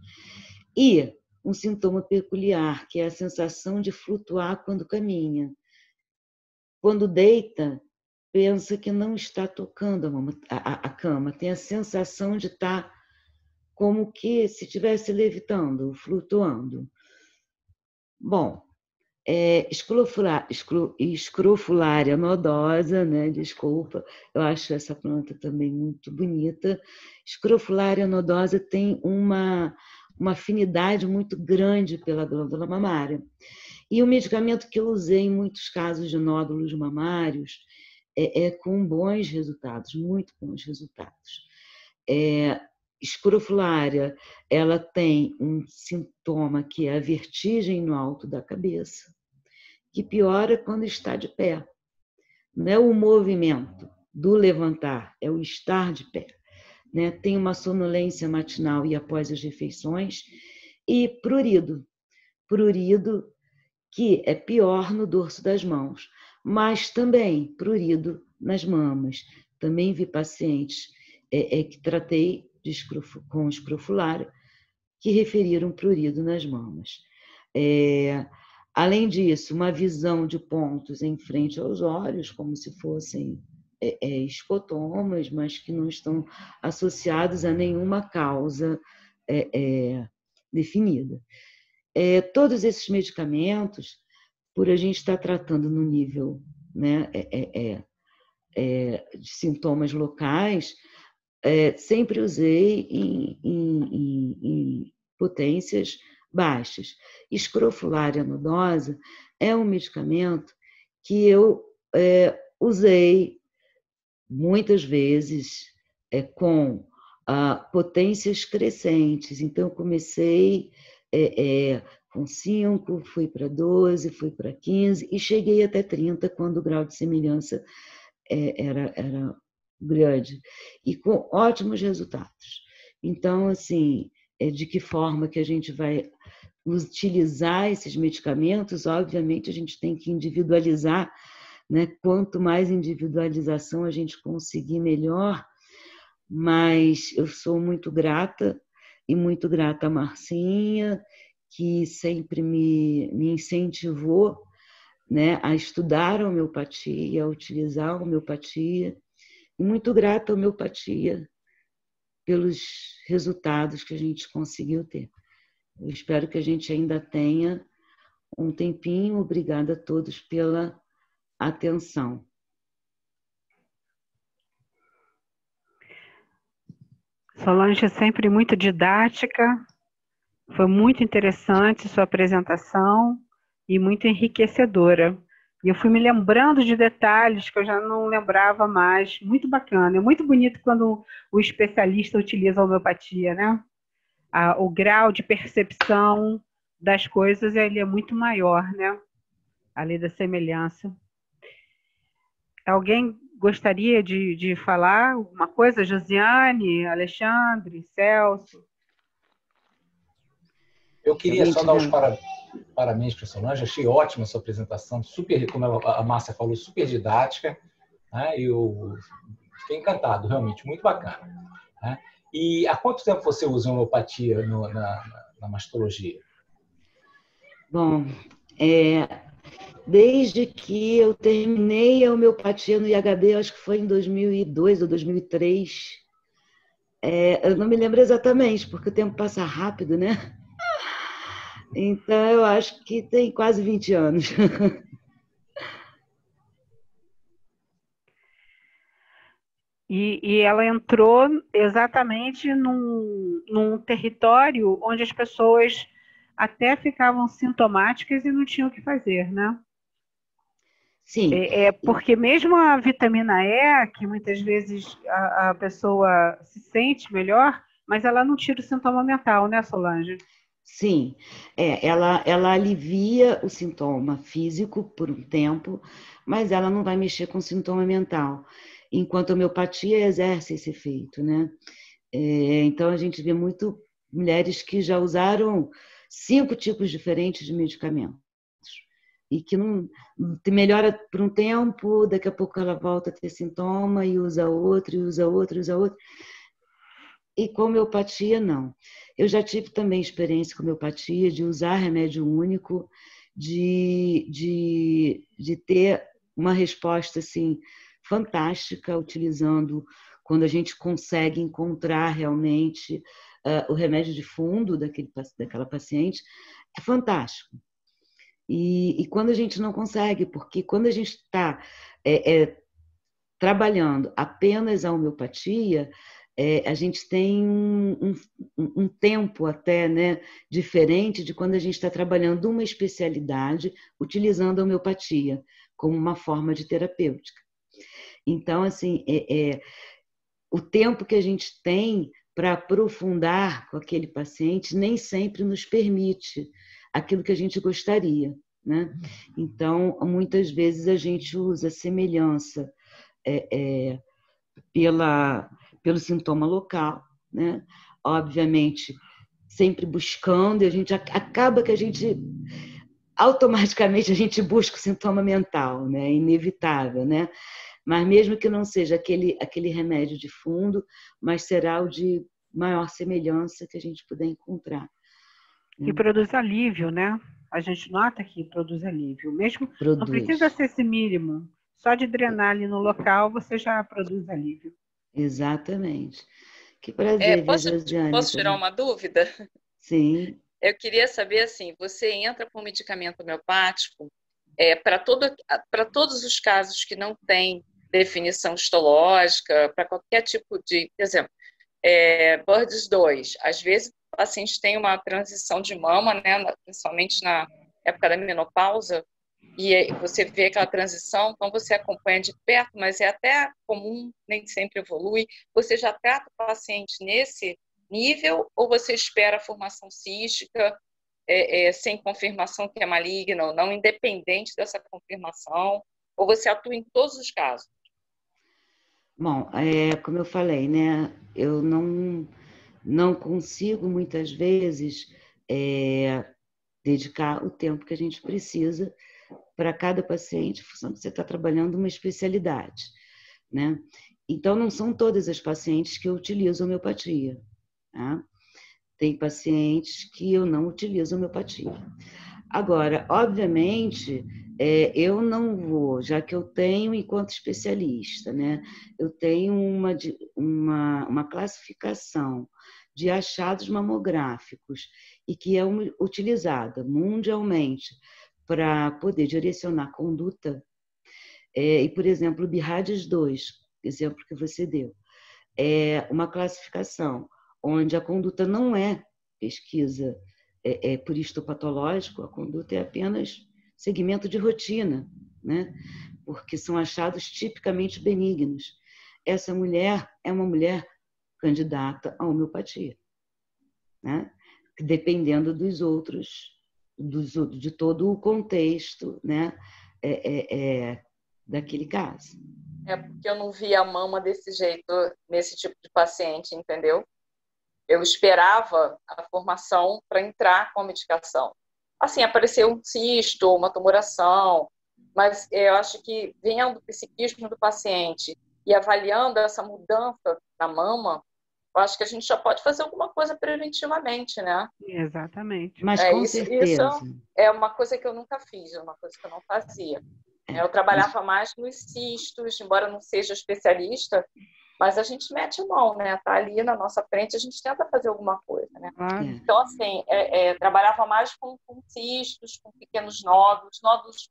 E um sintoma peculiar, que é a sensação de flutuar quando caminha. Quando deita, pensa que não está tocando a cama, tem a sensação de estar como que se estivesse levitando, flutuando. Bom, escrofulária nodosa, né? Desculpa, eu acho essa planta também muito bonita. Escrofulária nodosa tem uma afinidade muito grande pela glândula mamária. E o medicamento que eu usei em muitos casos de nódulos mamários com bons resultados, muito bons resultados. Escrofulária, ela tem um sintoma que é a vertigem no alto da cabeça, que piora quando está de pé. Não é o movimento do levantar, é o estar de pé. Né? Tem uma sonolência matinal e após as refeições, e prurido. Prurido que é pior no dorso das mãos, mas também prurido nas mamas. Também vi pacientes que tratei com escrofulária que referiram prurido nas mamas. Além disso, uma visão de pontos em frente aos olhos, como se fossem escotomas, mas que não estão associados a nenhuma causa definida. Todos esses medicamentos, por a gente estar tratando no nível, né, de sintomas locais, sempre usei em potências baixas. Escrofulária nodosa é um medicamento que eu usei muitas vezes com potências crescentes. Então, eu comecei com 5, fui para 12, fui para 15 e cheguei até 30 quando o grau de semelhança era grande e com ótimos resultados. Então, assim, de que forma que a gente vai utilizar esses medicamentos? Obviamente, a gente tem que individualizar, né? Quanto mais individualização a gente conseguir, melhor. Mas eu sou muito grata e muito grata a Marcinha, que sempre me incentivou, né, a estudar a homeopatia, a utilizar a homeopatia, e muito grata à homeopatia pelos resultados que a gente conseguiu ter. Eu espero que a gente ainda tenha um tempinho. Obrigada a todos pela atenção. Solange é sempre muito didática, foi muito interessante sua apresentação e muito enriquecedora. E eu fui me lembrando de detalhes que eu já não lembrava mais. Muito bacana. É muito bonito quando o especialista utiliza a homeopatia, né? O grau de percepção das coisas ele é muito maior, né? A lei da semelhança. Alguém gostaria de falar alguma coisa? Josiane, Alexandre, Celso? Eu queria só dar os parabéns para a Solange. Achei ótima a sua apresentação, super, como a Márcia falou, super didática. Né? Eu fiquei encantado, realmente, muito bacana. Né? E há quanto tempo você usa homeopatia na mastologia? Bom, desde que eu terminei a homeopatia no IHB, acho que foi em 2002 ou 2003. Eu não me lembro exatamente, porque o tempo passa rápido, né? Então, eu acho que tem quase 20 anos. E ela entrou exatamente num território onde as pessoas até ficavam sintomáticas e não tinham o que fazer, né? Sim. Porque mesmo a vitamina E, que muitas vezes a pessoa se sente melhor, mas ela não tira o sintoma mental, né, Solange? Sim, ela alivia o sintoma físico por um tempo, mas ela não vai mexer com o sintoma mental, enquanto a homeopatia exerce esse efeito, né? Então, a gente vê muito mulheres que já usaram 5 tipos diferentes de medicamentos e que não melhora por um tempo, daqui a pouco ela volta a ter sintoma e usa outro, e usa outro, e usa outro. E com homeopatia, não. Eu já tive também experiência com homeopatia de usar remédio único, de ter uma resposta assim, fantástica, utilizando quando a gente consegue encontrar realmente o remédio de fundo daquela paciente, é fantástico. E quando a gente não consegue, porque quando a gente está trabalhando apenas a homeopatia, a gente tem um tempo até, né, diferente de quando a gente está trabalhando uma especialidade utilizando a homeopatia como uma forma de terapêutica. Então, assim, o tempo que a gente tem para aprofundar com aquele paciente nem sempre nos permite aquilo que a gente gostaria, né? Então, muitas vezes a gente usa semelhança pelo sintoma local, né? Obviamente, sempre buscando, e a gente acaba que automaticamente a gente busca o sintoma mental, né? É inevitável, né? Mas mesmo que não seja aquele remédio de fundo, mas será o de maior semelhança que a gente puder encontrar. E produz alívio, né? A gente nota que produz alívio. Mesmo não precisa ser esse mínimo. Só de drenar ali no local, você já produz alívio. Exatamente. Que prazer, Josiane. Posso tirar uma dúvida? Sim. Eu queria saber, assim, você entra com medicamento homeopático para todos os casos que não tem definição histológica, para qualquer tipo de... Por exemplo, BIRDS 2, às vezes o paciente tem uma transição de mama, né, principalmente na época da menopausa, e você vê aquela transição, então você acompanha de perto, mas é até comum, nem sempre evolui. Você já trata o paciente nesse nível ou você espera a formação cística sem confirmação que é maligna ou não, independente dessa confirmação, ou você atua em todos os casos? Bom, como eu falei, né, eu não consigo muitas vezes dedicar o tempo que a gente precisa para cada paciente, em função que você está trabalhando uma especialidade, né? Então, não são todas as pacientes que eu utilizo homeopatia, tá? Tem pacientes que eu não utilizo homeopatia. Agora, obviamente, eu não vou, já que eu tenho enquanto especialista, né? Eu tenho uma classificação de achados mamográficos e que é utilizada mundialmente para poder direcionar conduta. E, por exemplo, o BIRADS 2, exemplo que você deu, é uma classificação onde a conduta não é pesquisa por histopatológico, a conduta é apenas segmento de rotina, né? Porque são achados tipicamente benignos. Essa mulher é uma mulher candidata à homeopatia, né? Dependendo dos outros, de todo o contexto, né? Daquele caso. Porque eu não vi a mama desse jeito nesse tipo de paciente, entendeu? Eu esperava a formação para entrar com a medicação. Assim, apareceu um cisto, uma tumoração, mas eu acho que vendo o psiquismo do paciente e avaliando essa mudança na mama, eu acho que a gente já pode fazer alguma coisa preventivamente, né? Exatamente. Mas com certeza. Isso é uma coisa que eu nunca fiz, é uma coisa que eu não fazia. Eu trabalhava mais nos cistos, embora eu não seja especialista, mas a gente mete a mão, né? Tá ali na nossa frente, a gente tenta fazer alguma coisa, né? Claro. Então, assim, trabalhava mais com cistos, com pequenos nódulos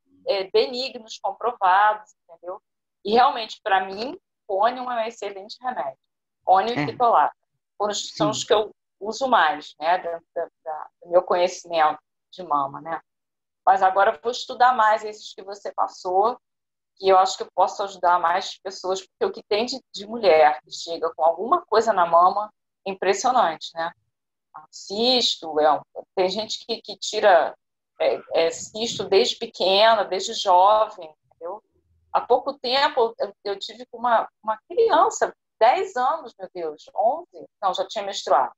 benignos, comprovados, entendeu? E realmente, para mim, ônium é um excelente remédio. Ônium e fitolate são os que eu uso mais, né? Do meu conhecimento de mama, né? Mas agora eu vou estudar mais esses que você passou, que eu acho que eu posso ajudar mais pessoas, porque o que tem de mulher que chega com alguma coisa na mama é impressionante, né? Cisto, tem gente que tira cisto desde pequena, desde jovem, entendeu? Há pouco tempo eu tive com uma criança, 10 anos, meu Deus, 11, não, já tinha menstruado,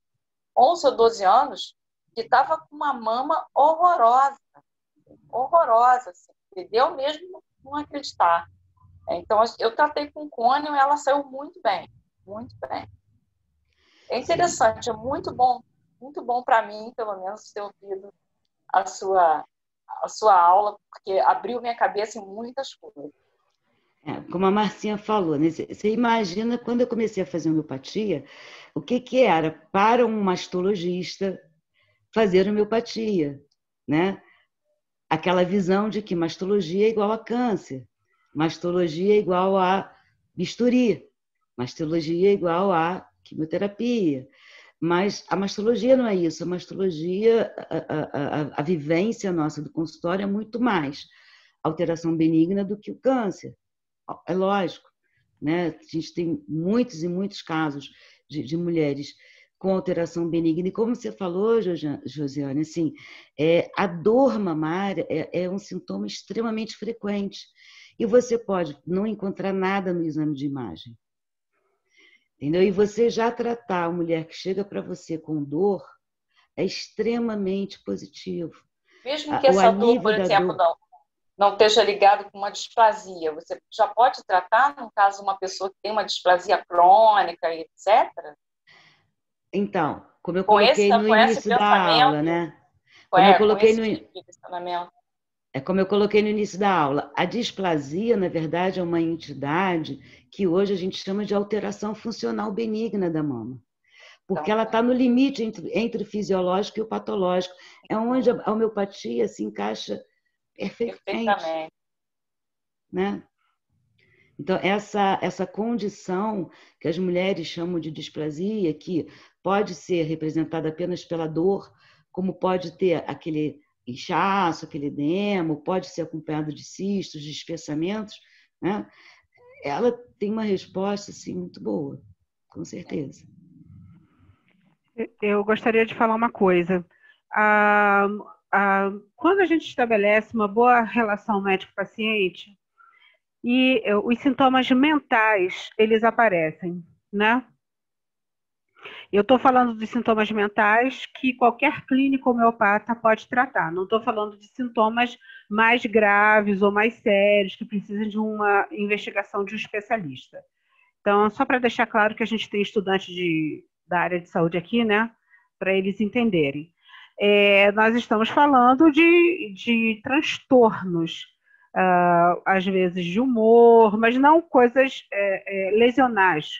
11 ou 12 anos, que estava com uma mama horrorosa, assim, entendeu? Mesmo não acreditar. Então, eu tratei com cônio e ela saiu muito bem, muito bem. É interessante, é muito bom para mim, pelo menos, ter ouvido a sua aula, porque abriu minha cabeça em muitas coisas. Como a Marcinha falou, né? Você imagina, quando eu comecei a fazer homeopatia, o que era para um mastologista fazer homeopatia, né? Aquela visão de que mastologia é igual a câncer, mastologia é igual a bisturi, mastologia é igual a quimioterapia. Mas a mastologia não é isso. A mastologia, a vivência nossa do consultório é muito mais alteração benigna do que o câncer. É lógico, né? A gente tem muitos e muitos casos de mulheres com alteração benigna. E como você falou, Josiane, assim, a dor mamária é um sintoma extremamente frequente. E você pode não encontrar nada no exame de imagem. Entendeu? E você já tratar a mulher que chega para você com dor é extremamente positivo. Mesmo que essa dor, por exemplo, não esteja ligado com uma displasia, você já pode tratar, no caso, uma pessoa que tem uma displasia crônica, etc.? Então, como eu coloquei no início da aula, né? Como eu coloquei no início da aula, a displasia, na verdade, é uma entidade que hoje a gente chama de alteração funcional benigna da mama. Porque ela está no limite entre o fisiológico e o patológico. É onde a homeopatia se encaixa perfeitamente. Né? Então, essa condição que as mulheres chamam de displasia, que pode ser representada apenas pela dor, como pode ter aquele inchaço, aquele edema, pode ser acompanhado de cistos, de espessamentos, né? Ela tem uma resposta assim, muito boa, com certeza. Eu gostaria de falar uma coisa. Quando a gente estabelece uma boa relação médico-paciente, e os sintomas mentais, eles aparecem, né? Eu estou falando de sintomas mentais que qualquer clínico homeopata pode tratar. Não estou falando de sintomas mais graves ou mais sérios, que precisam de uma investigação de um especialista. Então, só para deixar claro que a gente tem estudantes da área de saúde aqui, né? Para eles entenderem. Nós estamos falando de transtornos, às vezes de humor, mas não coisas lesionais.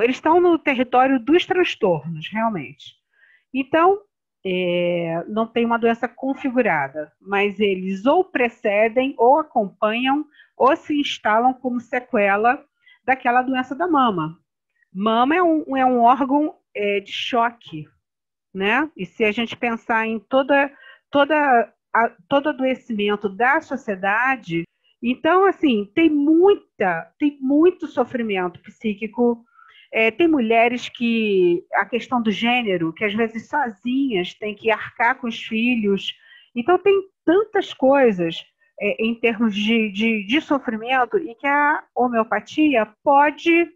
Eles estão no território dos transtornos, realmente. Então, não tem uma doença configurada, mas eles ou precedem, ou acompanham, ou se instalam como sequela daquela doença da mama. Mama é um órgão de choque, né? E se a gente pensar em todo adoecimento da sociedade, então, assim, tem muito sofrimento psíquico. Tem mulheres a questão do gênero, que às vezes sozinhas têm que arcar com os filhos. Então, tem tantas coisas em termos de sofrimento e que a homeopatia pode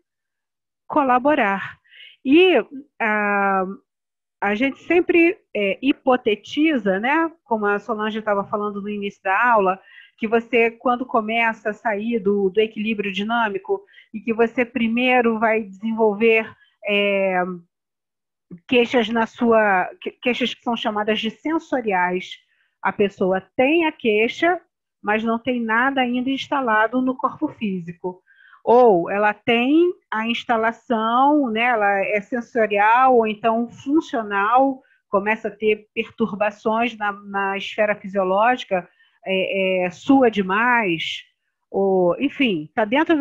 colaborar. E a gente sempre hipotetiza, né, como a Solange estava falando no início da aula, que você, quando começa a sair do equilíbrio dinâmico, e que você primeiro vai desenvolver queixas queixas que são chamadas de sensoriais. A pessoa tem a queixa, mas não tem nada ainda instalado no corpo físico. Ou ela tem a instalação, né, ela é sensorial ou então funcional, começa a ter perturbações na esfera fisiológica, sua demais, ou, enfim, tá dentro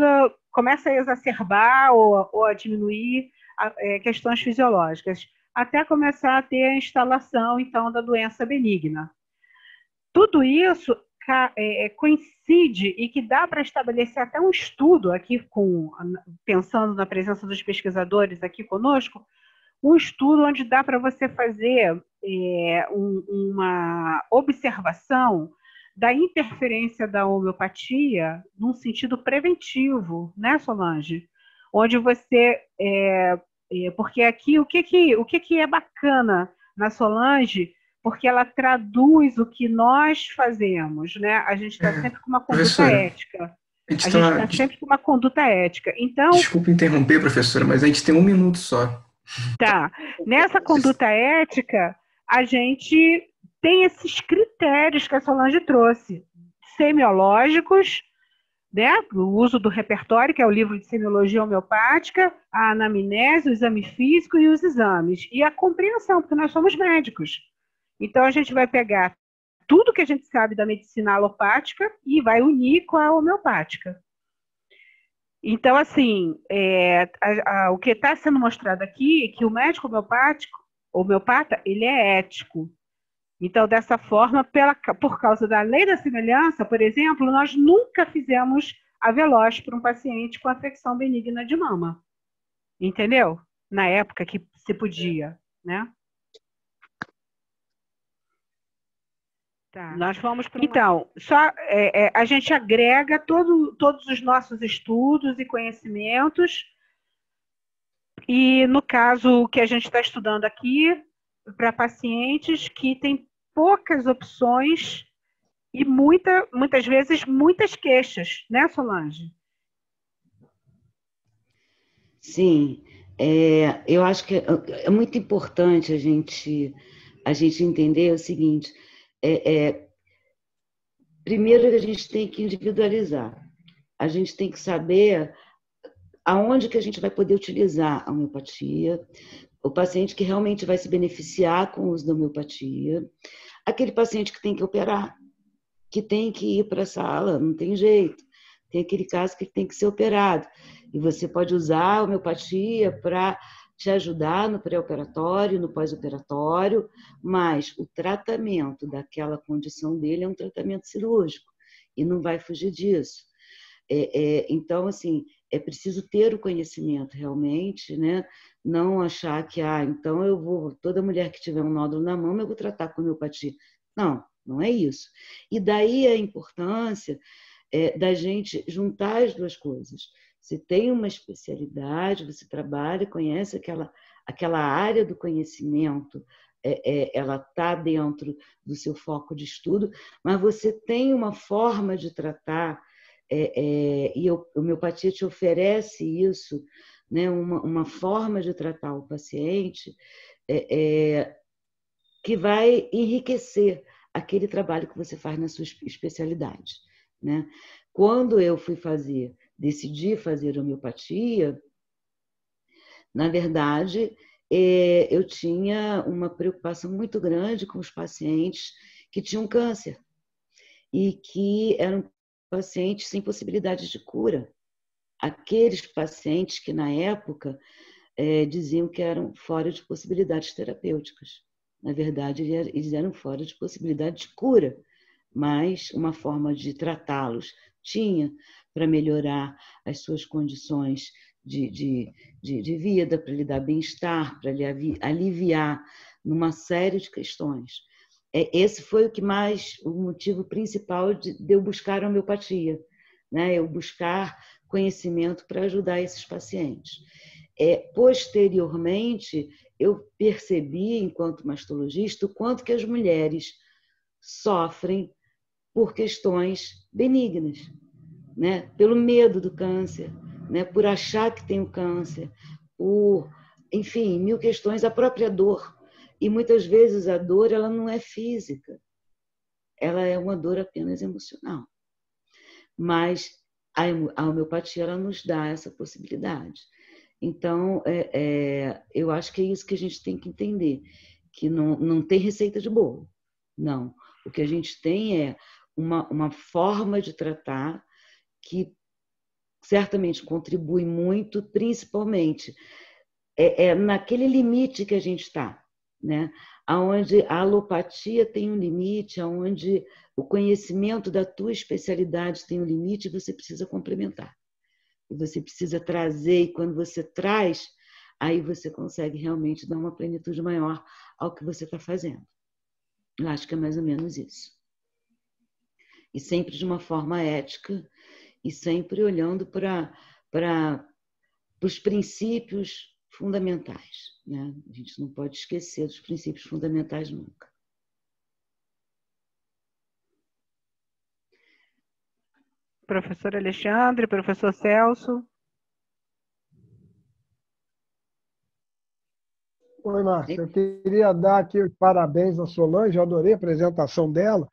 começa a exacerbar ou a diminuir questões fisiológicas, até começar a ter a instalação, então, da doença benigna. Tudo isso coincide e que dá para estabelecer até um estudo aqui, pensando na presença dos pesquisadores aqui conosco, um estudo onde dá para você fazer uma observação da interferência da homeopatia num sentido preventivo, né, Solange? Onde você... porque aqui, o que é bacana na Solange, porque ela traduz o que nós fazemos, né? A gente está sempre com uma conduta ética. A gente está sempre com uma conduta ética. Então, desculpa interromper, professora, mas a gente tem 1 minuto só. Tá. Nessa conduta ética, a gente tem esses critérios que a Solange trouxe, semiológicos, né? O uso do repertório, que é o livro de semiologia homeopática, a anamnese, o exame físico e os exames. E a compreensão, porque nós somos médicos. Então, a gente vai pegar tudo que a gente sabe da medicina alopática e vai unir com a homeopática. Então, assim, o que está sendo mostrado aqui é que o médico homeopata, ele é ético. Então, dessa forma, por causa da lei da semelhança, por exemplo, nós nunca fizemos a veloz para um paciente com afecção benigna de mama. Entendeu? Na época que se podia, né? Tá. Nós vamos para Então, a gente agrega todos os nossos estudos e conhecimentos, e no caso que a gente está estudando aqui, para pacientes que têm poucas opções e muitas vezes muitas queixas, né, Solange? Sim, eu acho que é muito importante a gente entender o seguinte. Primeiro, a gente tem que individualizar. A gente tem que saber aonde que a gente vai poder utilizar a homeopatia, o paciente que realmente vai se beneficiar com o uso da homeopatia, aquele paciente que tem que operar, que tem que ir para a sala, não tem jeito. Tem aquele caso que tem que ser operado. E você pode usar a homeopatia para te ajudar no pré-operatório, no pós-operatório, mas o tratamento daquela condição dele é um tratamento cirúrgico e não vai fugir disso. Então, assim, é preciso ter o conhecimento realmente, né? Não achar que, então toda mulher que tiver um nódulo na mama, eu vou tratar com homeopatia. Não, não é isso. E daí a importância da gente juntar as duas coisas. Você tem uma especialidade, você trabalha, conhece aquela área do conhecimento, ela está dentro do seu foco de estudo, mas você tem uma forma de tratar, e a homeopatia te oferece isso, né, uma forma de tratar o paciente que vai enriquecer aquele trabalho que você faz na sua especialidade, né? Quando eu decidi fazer homeopatia, na verdade, eu tinha uma preocupação muito grande com os pacientes que tinham câncer e que eram pacientes sem possibilidade de cura. Aqueles pacientes que, na época, diziam que eram fora de possibilidades terapêuticas. Na verdade, eles eram fora de possibilidade de cura, mas uma forma de tratá-los tinha para melhorar as suas condições de vida, para lhe dar bem-estar, para lhe aliviar numa série de questões. Esse foi o motivo principal de eu buscar a homeopatia, né? Eu buscar conhecimento para ajudar esses pacientes. Posteriormente, eu percebi, enquanto mastologista, o quanto que as mulheres sofrem por questões benignas, né? Pelo medo do câncer, né? Por achar que tem o câncer, por, enfim, mil questões, a própria dor. E muitas vezes a dor ela não é física, ela é uma dor apenas emocional. Mas a homeopatia ela nos dá essa possibilidade. Então, eu acho que é isso que a gente tem que entender, que não tem receita de bolo, não. O que a gente tem é uma forma de tratar que certamente contribui muito, principalmente naquele limite que a gente está, né? Onde a alopatia tem um limite, onde o conhecimento da tua especialidade tem um limite, você precisa complementar. E você precisa trazer, e quando você traz, aí você consegue realmente dar uma plenitude maior ao que você está fazendo. Eu acho que é mais ou menos isso. E sempre de uma forma ética, e sempre olhando para os princípios fundamentais, né? A gente não pode esquecer dos princípios fundamentais nunca. Professor Alexandre, professor Celso. Oi, Márcia. Eu queria dar aqui os parabéns à Solange, eu adorei a apresentação dela,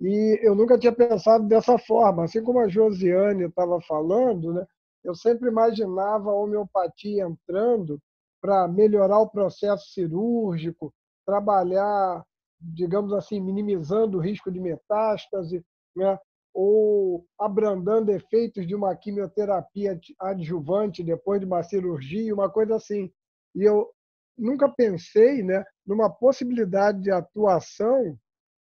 e eu nunca tinha pensado dessa forma. Assim como a Josiane estava falando, né, eu sempre imaginava a homeopatia entrando para melhorar o processo cirúrgico, trabalhar, digamos assim, minimizando o risco de metástase, né, ou abrandando efeitos de uma quimioterapia adjuvante depois de uma cirurgia, uma coisa assim. E eu nunca pensei, né, numa possibilidade de atuação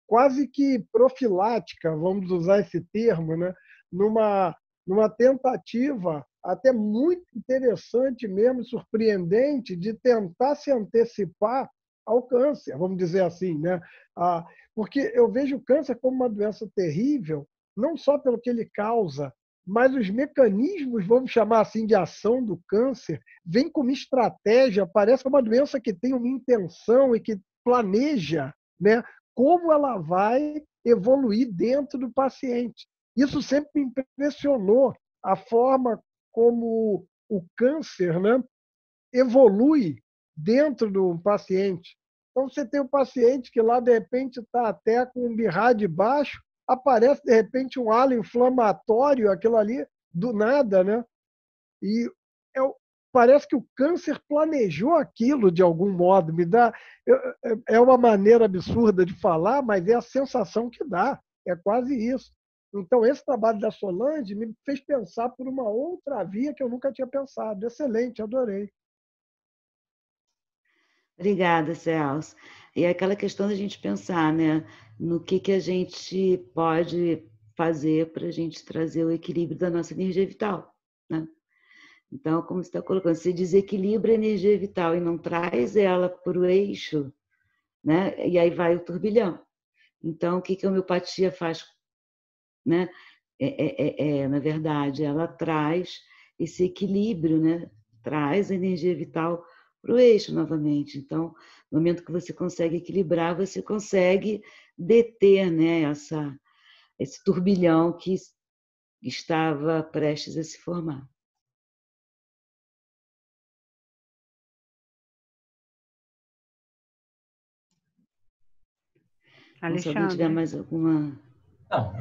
quase que profilática, vamos usar esse termo, né, numa tentativa até muito interessante mesmo, surpreendente, de tentar se antecipar ao câncer, vamos dizer assim, né? Porque eu vejo o câncer como uma doença terrível, não só pelo que ele causa, mas os mecanismos, vamos chamar assim, de ação do câncer, vêm como estratégia, parece que é uma doença que tem uma intenção e que planeja, né, como ela vai evoluir dentro do paciente. Isso sempre me impressionou, a forma como o câncer, né, evolui dentro do paciente. Então, você tem um paciente que lá, de repente, está até com um BIRAD baixo, aparece, de repente, um halo inflamatório, aquilo ali, do nada, né? E parece que o câncer planejou aquilo de algum modo. É uma maneira absurda de falar, mas é a sensação que dá. É quase isso. Então, esse trabalho da Solange me fez pensar por uma outra via que eu nunca tinha pensado. Excelente, adorei. Obrigada, Celso. E é aquela questão da gente pensar, né, no que a gente pode fazer para a gente trazer o equilíbrio da nossa energia vital, né? Então, como você está colocando, se desequilibra a energia vital e não traz ela para o eixo, né, e aí vai o turbilhão. Então, o que a homeopatia faz, né? Na verdade, ela traz esse equilíbrio, né? Traz a energia vital para o eixo novamente. Então, no momento que você consegue equilibrar, você consegue deter, né, esse turbilhão que estava prestes a se formar. Alexandre. Se alguém tiver mais alguma... Não,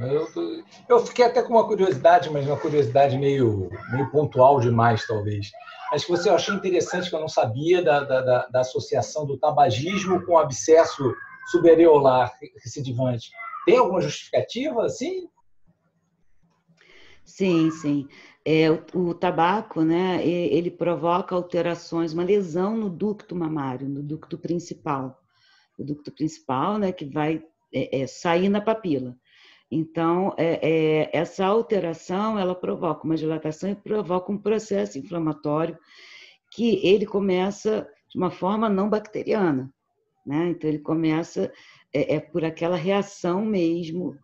eu fiquei até com uma curiosidade, mas uma curiosidade meio pontual demais, talvez. Mas que eu achei interessante, que eu não sabia, da associação do tabagismo com o abscesso subareolar recidivante. Tem alguma justificativa, assim? Sim, sim. O tabaco, né, ele provoca alterações, uma lesão no ducto mamário, no ducto principal. O ducto principal, né, que vai sair na papila. Então, essa alteração, ela provoca uma dilatação e provoca um processo inflamatório que ele começa de uma forma não bacteriana, né? Então, ele começa por aquela reação mesmo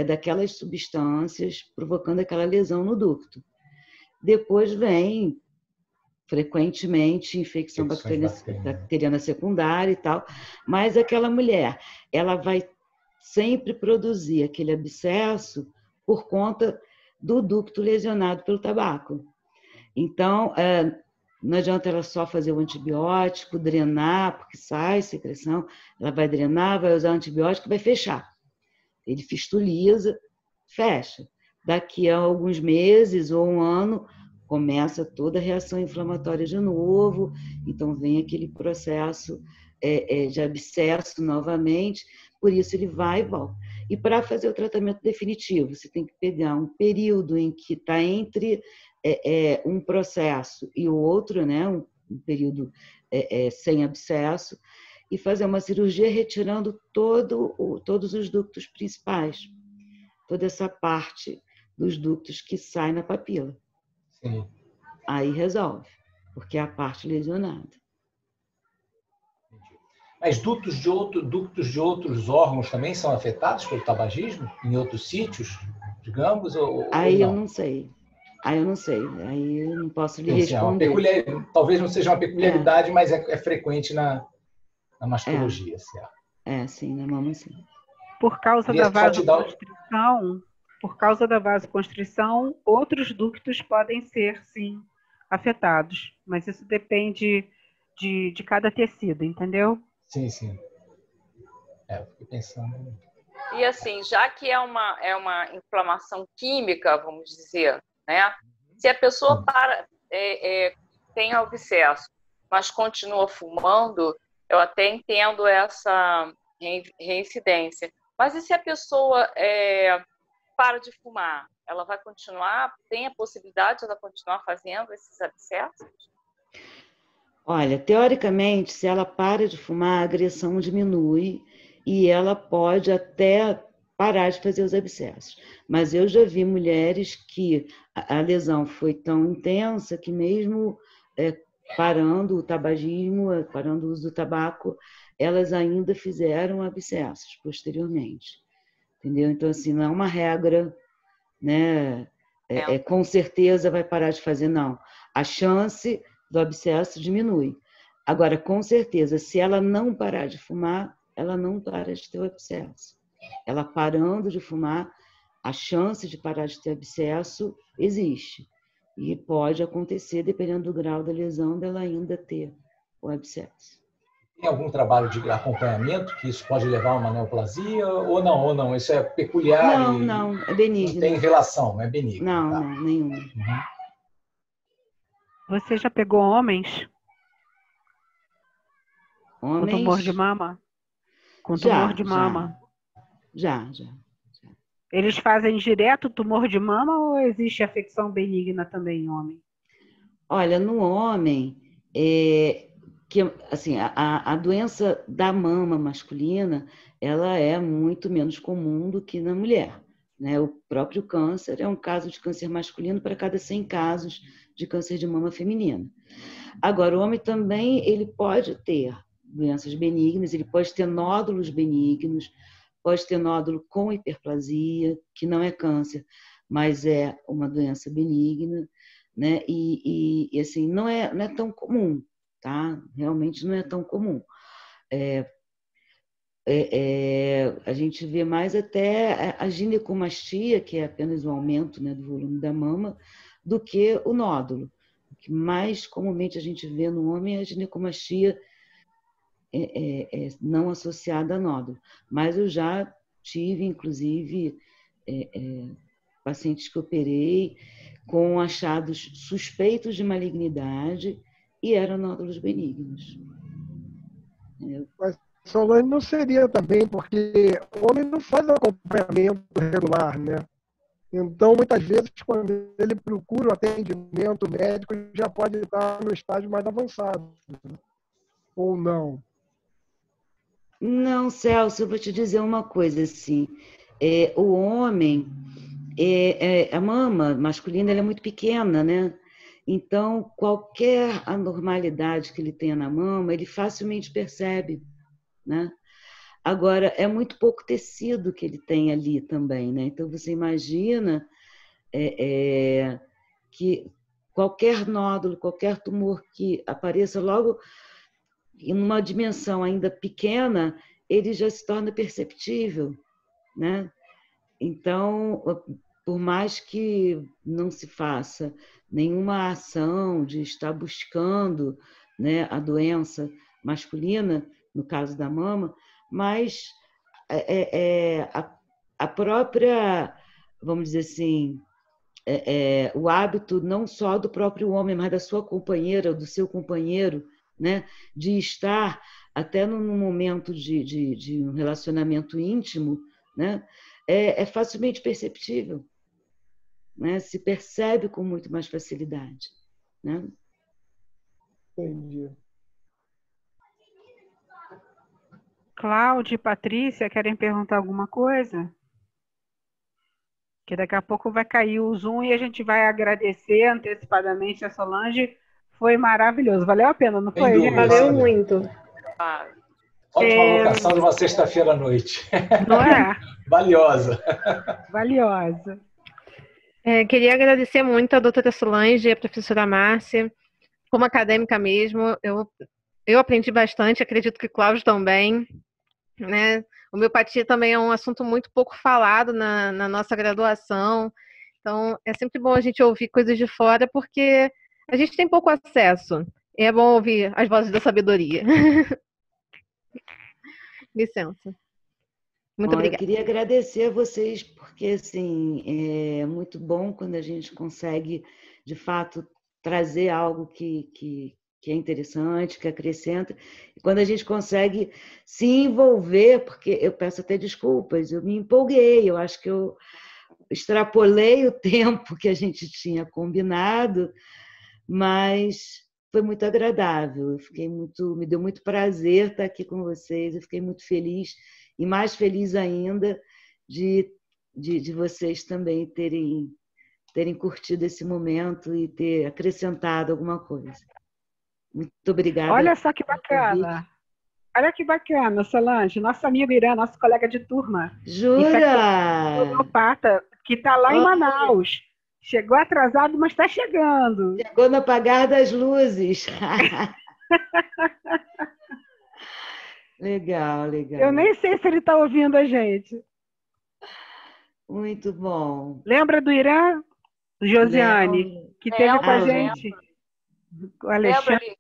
daquelas substâncias provocando aquela lesão no ducto. Depois vem, frequentemente, infecção bacteriana secundária e tal, mas aquela mulher, ela vai sempre produzir aquele abscesso por conta do ducto lesionado pelo tabaco. Então, não adianta ela só fazer o antibiótico, drenar, porque sai secreção, ela vai drenar, vai usar o antibiótico, vai fechar. Ele fistuliza, fecha. Daqui a alguns meses ou um ano, começa toda a reação inflamatória de novo, então vem aquele processo de abscesso novamente, por isso ele vai e volta. E para fazer o tratamento definitivo, você tem que pegar um período em que está entre um processo e o outro, né, um período sem abscesso, e fazer uma cirurgia retirando todos os ductos principais, toda essa parte dos ductos que sai na papila. Sim. Aí resolve, porque é a parte lesionada. Mas ductos de outros órgãos também são afetados pelo tabagismo? Em outros sítios, digamos? Aí ou não? eu não sei. Aí eu não posso lhe Sim, responder. Talvez não seja uma peculiaridade, mas é frequente na mastologia. Sim, na mama sim. Por causa da vasoconstrição, outros ductos podem ser, sim, afetados. Mas isso depende de cada tecido, entendeu? Sim. Fiquei pensando. E assim, já que é uma inflamação química, vamos dizer, né? Se a pessoa tem abscesso, mas continua fumando, eu até entendo essa reincidência. Mas e se a pessoa para de fumar? Ela vai continuar? Tem a possibilidade de ela continuar fazendo esses abscessos? Olha, teoricamente, se ela para de fumar, a agressão diminui e ela pode até parar de fazer os abscessos. Mas eu já vi mulheres que a lesão foi tão intensa que mesmo parando o tabagismo, parando o uso do tabaco, elas ainda fizeram abscessos posteriormente. Entendeu? Então, assim, não é uma regra, né? Com certeza vai parar de fazer, não. A chance do abscesso diminui. Agora, com certeza, se ela não parar de fumar, ela não para de ter o abscesso. Ela parando de fumar, a chance de parar de ter abscesso existe. E pode acontecer, dependendo do grau da lesão, dela ainda ter o abscesso. Tem algum trabalho de acompanhamento que isso pode levar a uma neoplasia ou não? Isso é peculiar? Não, é benigno. Não tem relação, é benigno. Não, nenhuma. Uhum. Você já pegou homens? Homens? Com tumor de mama? Com tumor de mama? Já. Eles fazem direto tumor de mama ou existe afecção benigna também em homem? Olha, no homem, assim, a doença da mama masculina, ela é muito menos comum do que na mulher. Né? O próprio câncer é um caso de câncer masculino para cada 100 casos de câncer de mama feminina. Agora, o homem também ele pode ter doenças benignas, ele pode ter nódulos benignos, pode ter nódulo com hiperplasia, que não é câncer, mas é uma doença benigna, né? E assim, não é tão comum, tá? Realmente não é tão comum. A gente vê mais até a ginecomastia, que é apenas o aumento, né, do volume da mama, do que o nódulo. O que mais comumente a gente vê no homem é a ginecomastia não associada a nódulo. Mas eu já tive, inclusive, pacientes que operei com achados suspeitos de malignidade e eram nódulos benignos. Mas Solange não seria também, porque o homem não faz acompanhamento regular, né? Então, muitas vezes, quando ele procura o atendimento médico, já pode estar no estágio mais avançado. Ou não? Não, Celso, eu vou te dizer uma coisa assim. O homem, a mama masculina ela é muito pequena, né? Então, qualquer anormalidade que ele tenha na mama, ele facilmente percebe, né? Agora, é muito pouco tecido que ele tem ali também, né? Então, você imagina que qualquer nódulo, qualquer tumor que apareça logo em uma dimensão ainda pequena, ele já se torna perceptível, né? Então, por mais que não se faça nenhuma ação de estar buscando, né, a doença masculina, no caso da mama, mas a própria, vamos dizer assim, o hábito não só do próprio homem, mas da sua companheira, do seu companheiro, né, de estar até num momento de um relacionamento íntimo, né, é facilmente perceptível, né, se percebe com muito mais facilidade, né? Entendi. Cláudia e Patrícia querem perguntar alguma coisa? Que daqui a pouco vai cair o Zoom e a gente vai agradecer antecipadamente a Solange. Foi maravilhoso. Valeu a pena, não Sem foi, dúvida. gente? Valeu muito. Ótima alocação de uma sexta-feira à noite. Não é? Valiosa. Valiosa. Queria agradecer muito a doutora Solange e a professora Márcia. Como acadêmica mesmo, eu aprendi bastante, acredito que o Cláudio também, né? Homeopatia também é um assunto muito pouco falado na nossa graduação, então é sempre bom a gente ouvir coisas de fora, porque a gente tem pouco acesso, e é bom ouvir as vozes da sabedoria. Licença. Muito obrigada. Eu queria agradecer a vocês, porque assim, é muito bom quando a gente consegue, de fato, trazer algo que é interessante, que acrescenta, e quando a gente consegue se envolver, porque eu peço até desculpas, eu me empolguei, eu acho que eu extrapolei o tempo que a gente tinha combinado, mas foi muito agradável, me deu muito prazer estar aqui com vocês, eu fiquei muito feliz, e mais feliz ainda de vocês também terem curtido esse momento e ter acrescentado alguma coisa. Muito obrigada. Olha só que bacana. Olha que bacana, Solange. Nosso amigo Irã, nosso colega de turma. Jura? Homeopata, que está lá em Manaus. Chegou atrasado, mas está chegando. Chegou no apagar das luzes. Legal, legal. Eu nem sei se ele está ouvindo a gente. Muito bom. Lembra do Irã? Do Josiane, que teve com a gente? O Alexandre.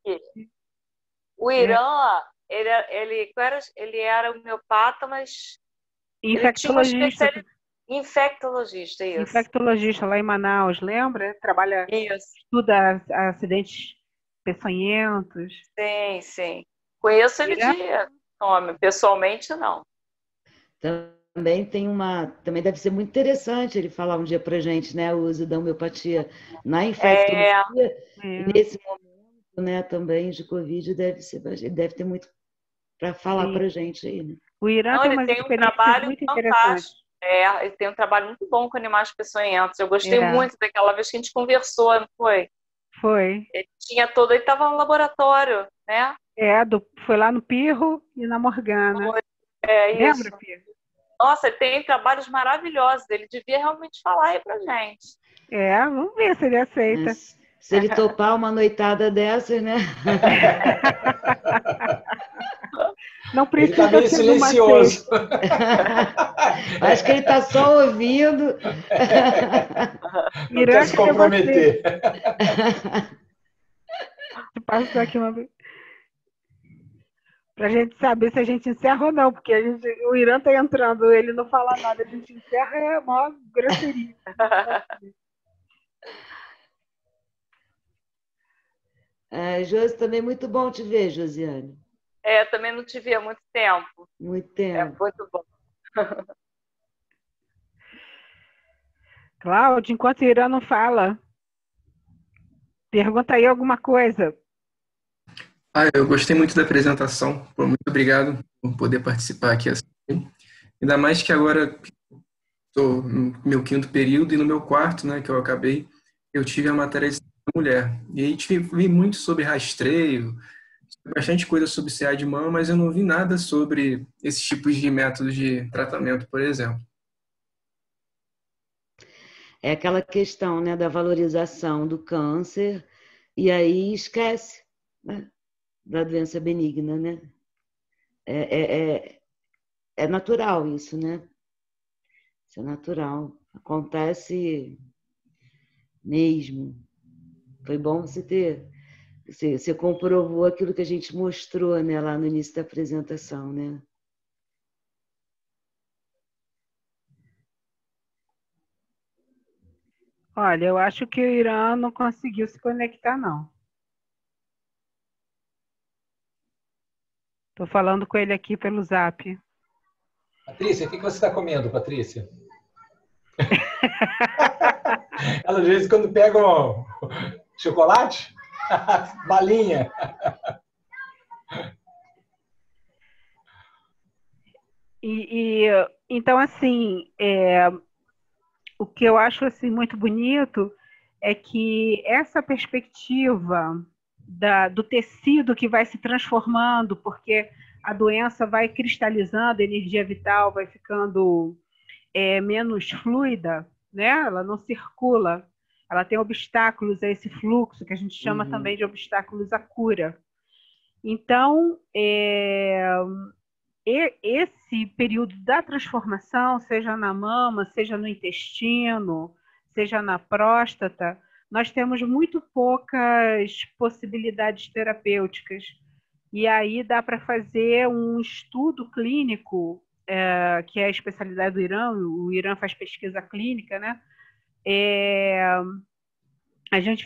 O Irã, ele era homeopata, mas infectologista. Infectologista, isso. Infectologista lá em Manaus, lembra? Trabalha, estuda acidentes peçonhentos. Sim, sim. Conheço ele de nome, pessoalmente não. Também também deve ser muito interessante ele falar um dia pra gente, né, o uso da homeopatia na infectologia. Nesse momento, né, também de Covid, deve ter muito para falar pra gente aí, né? O Irã tem um trabalho muito fantástico. Ele tem um trabalho muito bom com animais peçonhentos. Eu gostei muito daquela vez que a gente conversou, não foi? Foi. Ele estava no laboratório, né? Foi lá no Pirro e na Morgana. Isso. Lembra, Pirro? Nossa, ele tem trabalhos maravilhosos. Ele devia realmente falar aí pra gente. Vamos ver se ele aceita. Se ele topar uma noitada dessas, né? Não precisa ele tá meio silencioso. Acho que ele está só ouvindo. Não quer se comprometer. Passar aqui uma vez. Pra gente saber se a gente encerra ou não, porque o Irã tá entrando, ele não fala nada, a gente encerra, é a maior grosseria. Josi, também muito bom te ver, Josiane. Também não te vi há muito tempo. Muito tempo. Muito bom. Cláudia, enquanto o Irã não fala, pergunta aí alguma coisa. Eu gostei muito da apresentação. Muito obrigado por poder participar aqui assim. Ainda mais que agora estou no meu 5º período e no meu 4º, né, que eu acabei, eu tive a matéria de mulher. E aí vi muito sobre rastreio, bastante coisa sobre CA de mama, mas eu não vi nada sobre esses tipos de métodos de tratamento, por exemplo. É aquela questão, né, da valorização do câncer e aí esquece, né, da doença benigna, né? É natural isso, né? Isso é natural. Acontece mesmo. Foi bom você ter... Você comprovou aquilo que a gente mostrou, né, lá no início da apresentação, né? Olha, eu acho que o Irã não conseguiu se conectar, não. Estou falando com ele aqui pelo Zap. Patrícia, o que você está comendo, Patrícia? Ela, às vezes, quando pega um chocolate, balinha. Então, assim, o que eu acho assim, muito bonito é que essa perspectiva do tecido que vai se transformando, porque a doença vai cristalizando, a energia vital vai ficando menos fluida, né? Ela não circula, ela tem obstáculos a esse fluxo, que a gente chama também de obstáculos à cura. Então, esse período da transformação, seja na mama, seja no intestino, seja na próstata, nós temos muito poucas possibilidades terapêuticas. E aí dá para fazer um estudo clínico, que é a especialidade do Irã, o Irã faz pesquisa clínica, né? A gente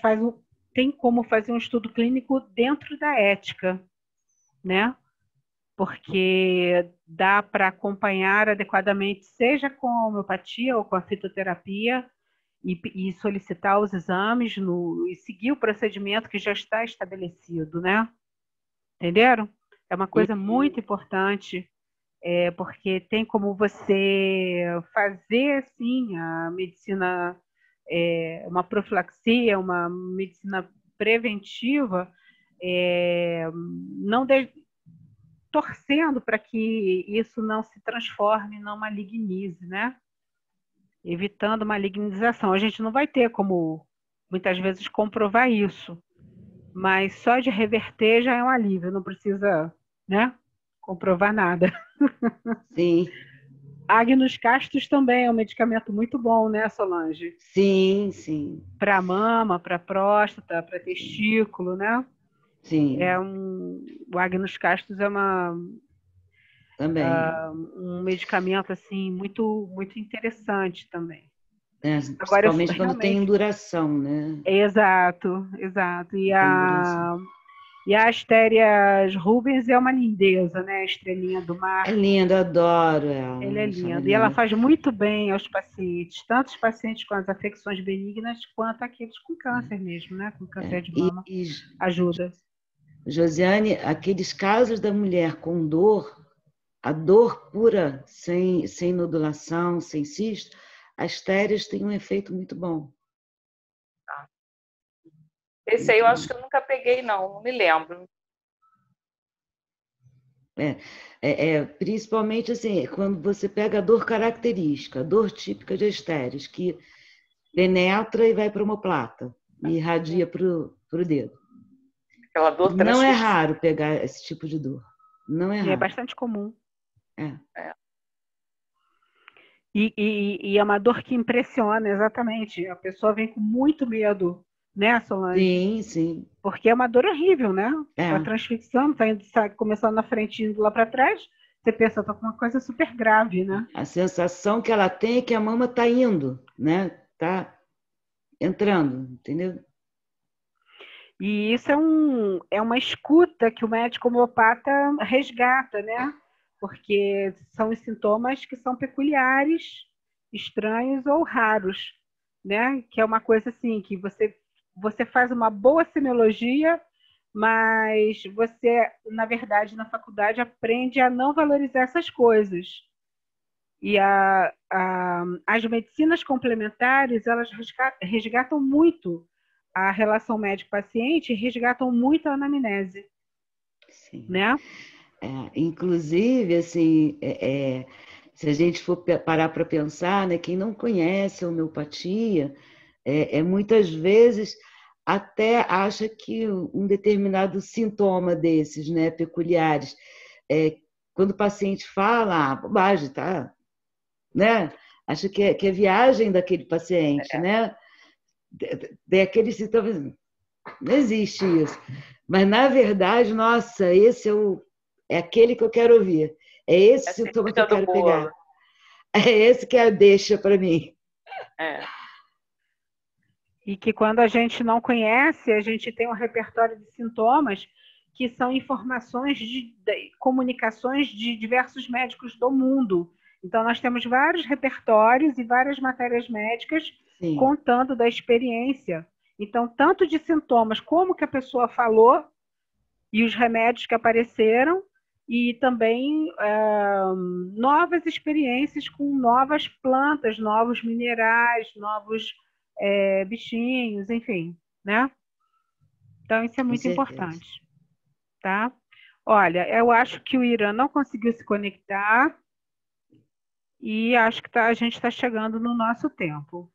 tem como fazer um estudo clínico dentro da ética, né? Porque dá para acompanhar adequadamente, seja com a homeopatia ou com a fitoterapia, e solicitar os exames e seguir o procedimento que já está estabelecido, né? Entenderam? É uma coisa muito importante, porque tem como você fazer, assim, a medicina, uma profilaxia, uma medicina preventiva, não torcendo para que isso não se transforme, não malignize, né? Evitando malignização. A gente não vai ter como, muitas vezes, comprovar isso, mas só de reverter já é um alívio, não precisa, né, comprovar nada. Sim. Agnus Castus também é um medicamento muito bom, né, Solange? Sim, sim. Para mama, para próstata, para testículo, né? Sim. O Agnus Castus é também. Um medicamento assim muito muito interessante também. Principalmente agora, quando tem duração, né? Exato. E a Asterias rubens é uma lindeza, né? A estrelinha do mar. É linda, adoro ela. Ela é linda. E ela faz muito bem aos pacientes, tanto os pacientes com as afecções benignas, quanto aqueles com câncer mesmo, né? Com câncer de mama. Ajuda. Josiane, aqueles casos da mulher com dor, a dor pura, sem nodulação, sem cisto, as astérias têm um efeito muito bom. Tá. Esse aí eu acho que eu nunca peguei, não me lembro. Principalmente assim, quando você pega a dor característica, a dor típica de astéries, que penetra e vai para a omoplata e irradia para o dedo. Aquela dor não é raro pegar esse tipo de dor. Não é raro. É bastante comum. E é uma dor que impressiona, exatamente. A pessoa vem com muito medo, né, Solange? Sim, sim. Porque é uma dor horrível, né? Tá transfixando, tá começando na frente e indo lá para trás. Você pensa, tá com uma coisa super grave, né? A sensação que ela tem é que a mama tá indo, né? Tá entrando, entendeu? E isso é uma escuta que o médico homeopata resgata, né? Porque são os sintomas que são peculiares, estranhos ou raros, né? Que é uma coisa assim, que você faz uma boa semiologia, mas você, na verdade, na faculdade, aprende a não valorizar essas coisas. E as medicinas complementares, elas resgatam muito a relação médico-paciente, resgatam muito a anamnese. Sim. Né? Inclusive, assim, se a gente for parar para pensar, né, quem não conhece a homeopatia, muitas vezes até acha que um determinado sintoma desses, né, peculiares, quando o paciente fala, bobagem, tá? Né? acha que é viagem daquele paciente, né? Tem aqueles sintomas, não existe isso. Mas, na verdade, nossa, esse é aquele que eu quero ouvir. É esse sintoma que eu quero pegar. É esse que é a deixa para mim. E que quando a gente não conhece, a gente tem um repertório de sintomas que são informações de comunicações de diversos médicos do mundo. Então, nós temos vários repertórios e várias matérias médicas Sim. contando da experiência. Então, tanto de sintomas, como que a pessoa falou, e os remédios que apareceram, e também novas experiências com novas plantas, novos minerais, novos bichinhos, enfim, né? Então, isso é muito importante, tá? Olha, eu acho que o Irã não conseguiu se conectar e acho que a gente está chegando no nosso tempo.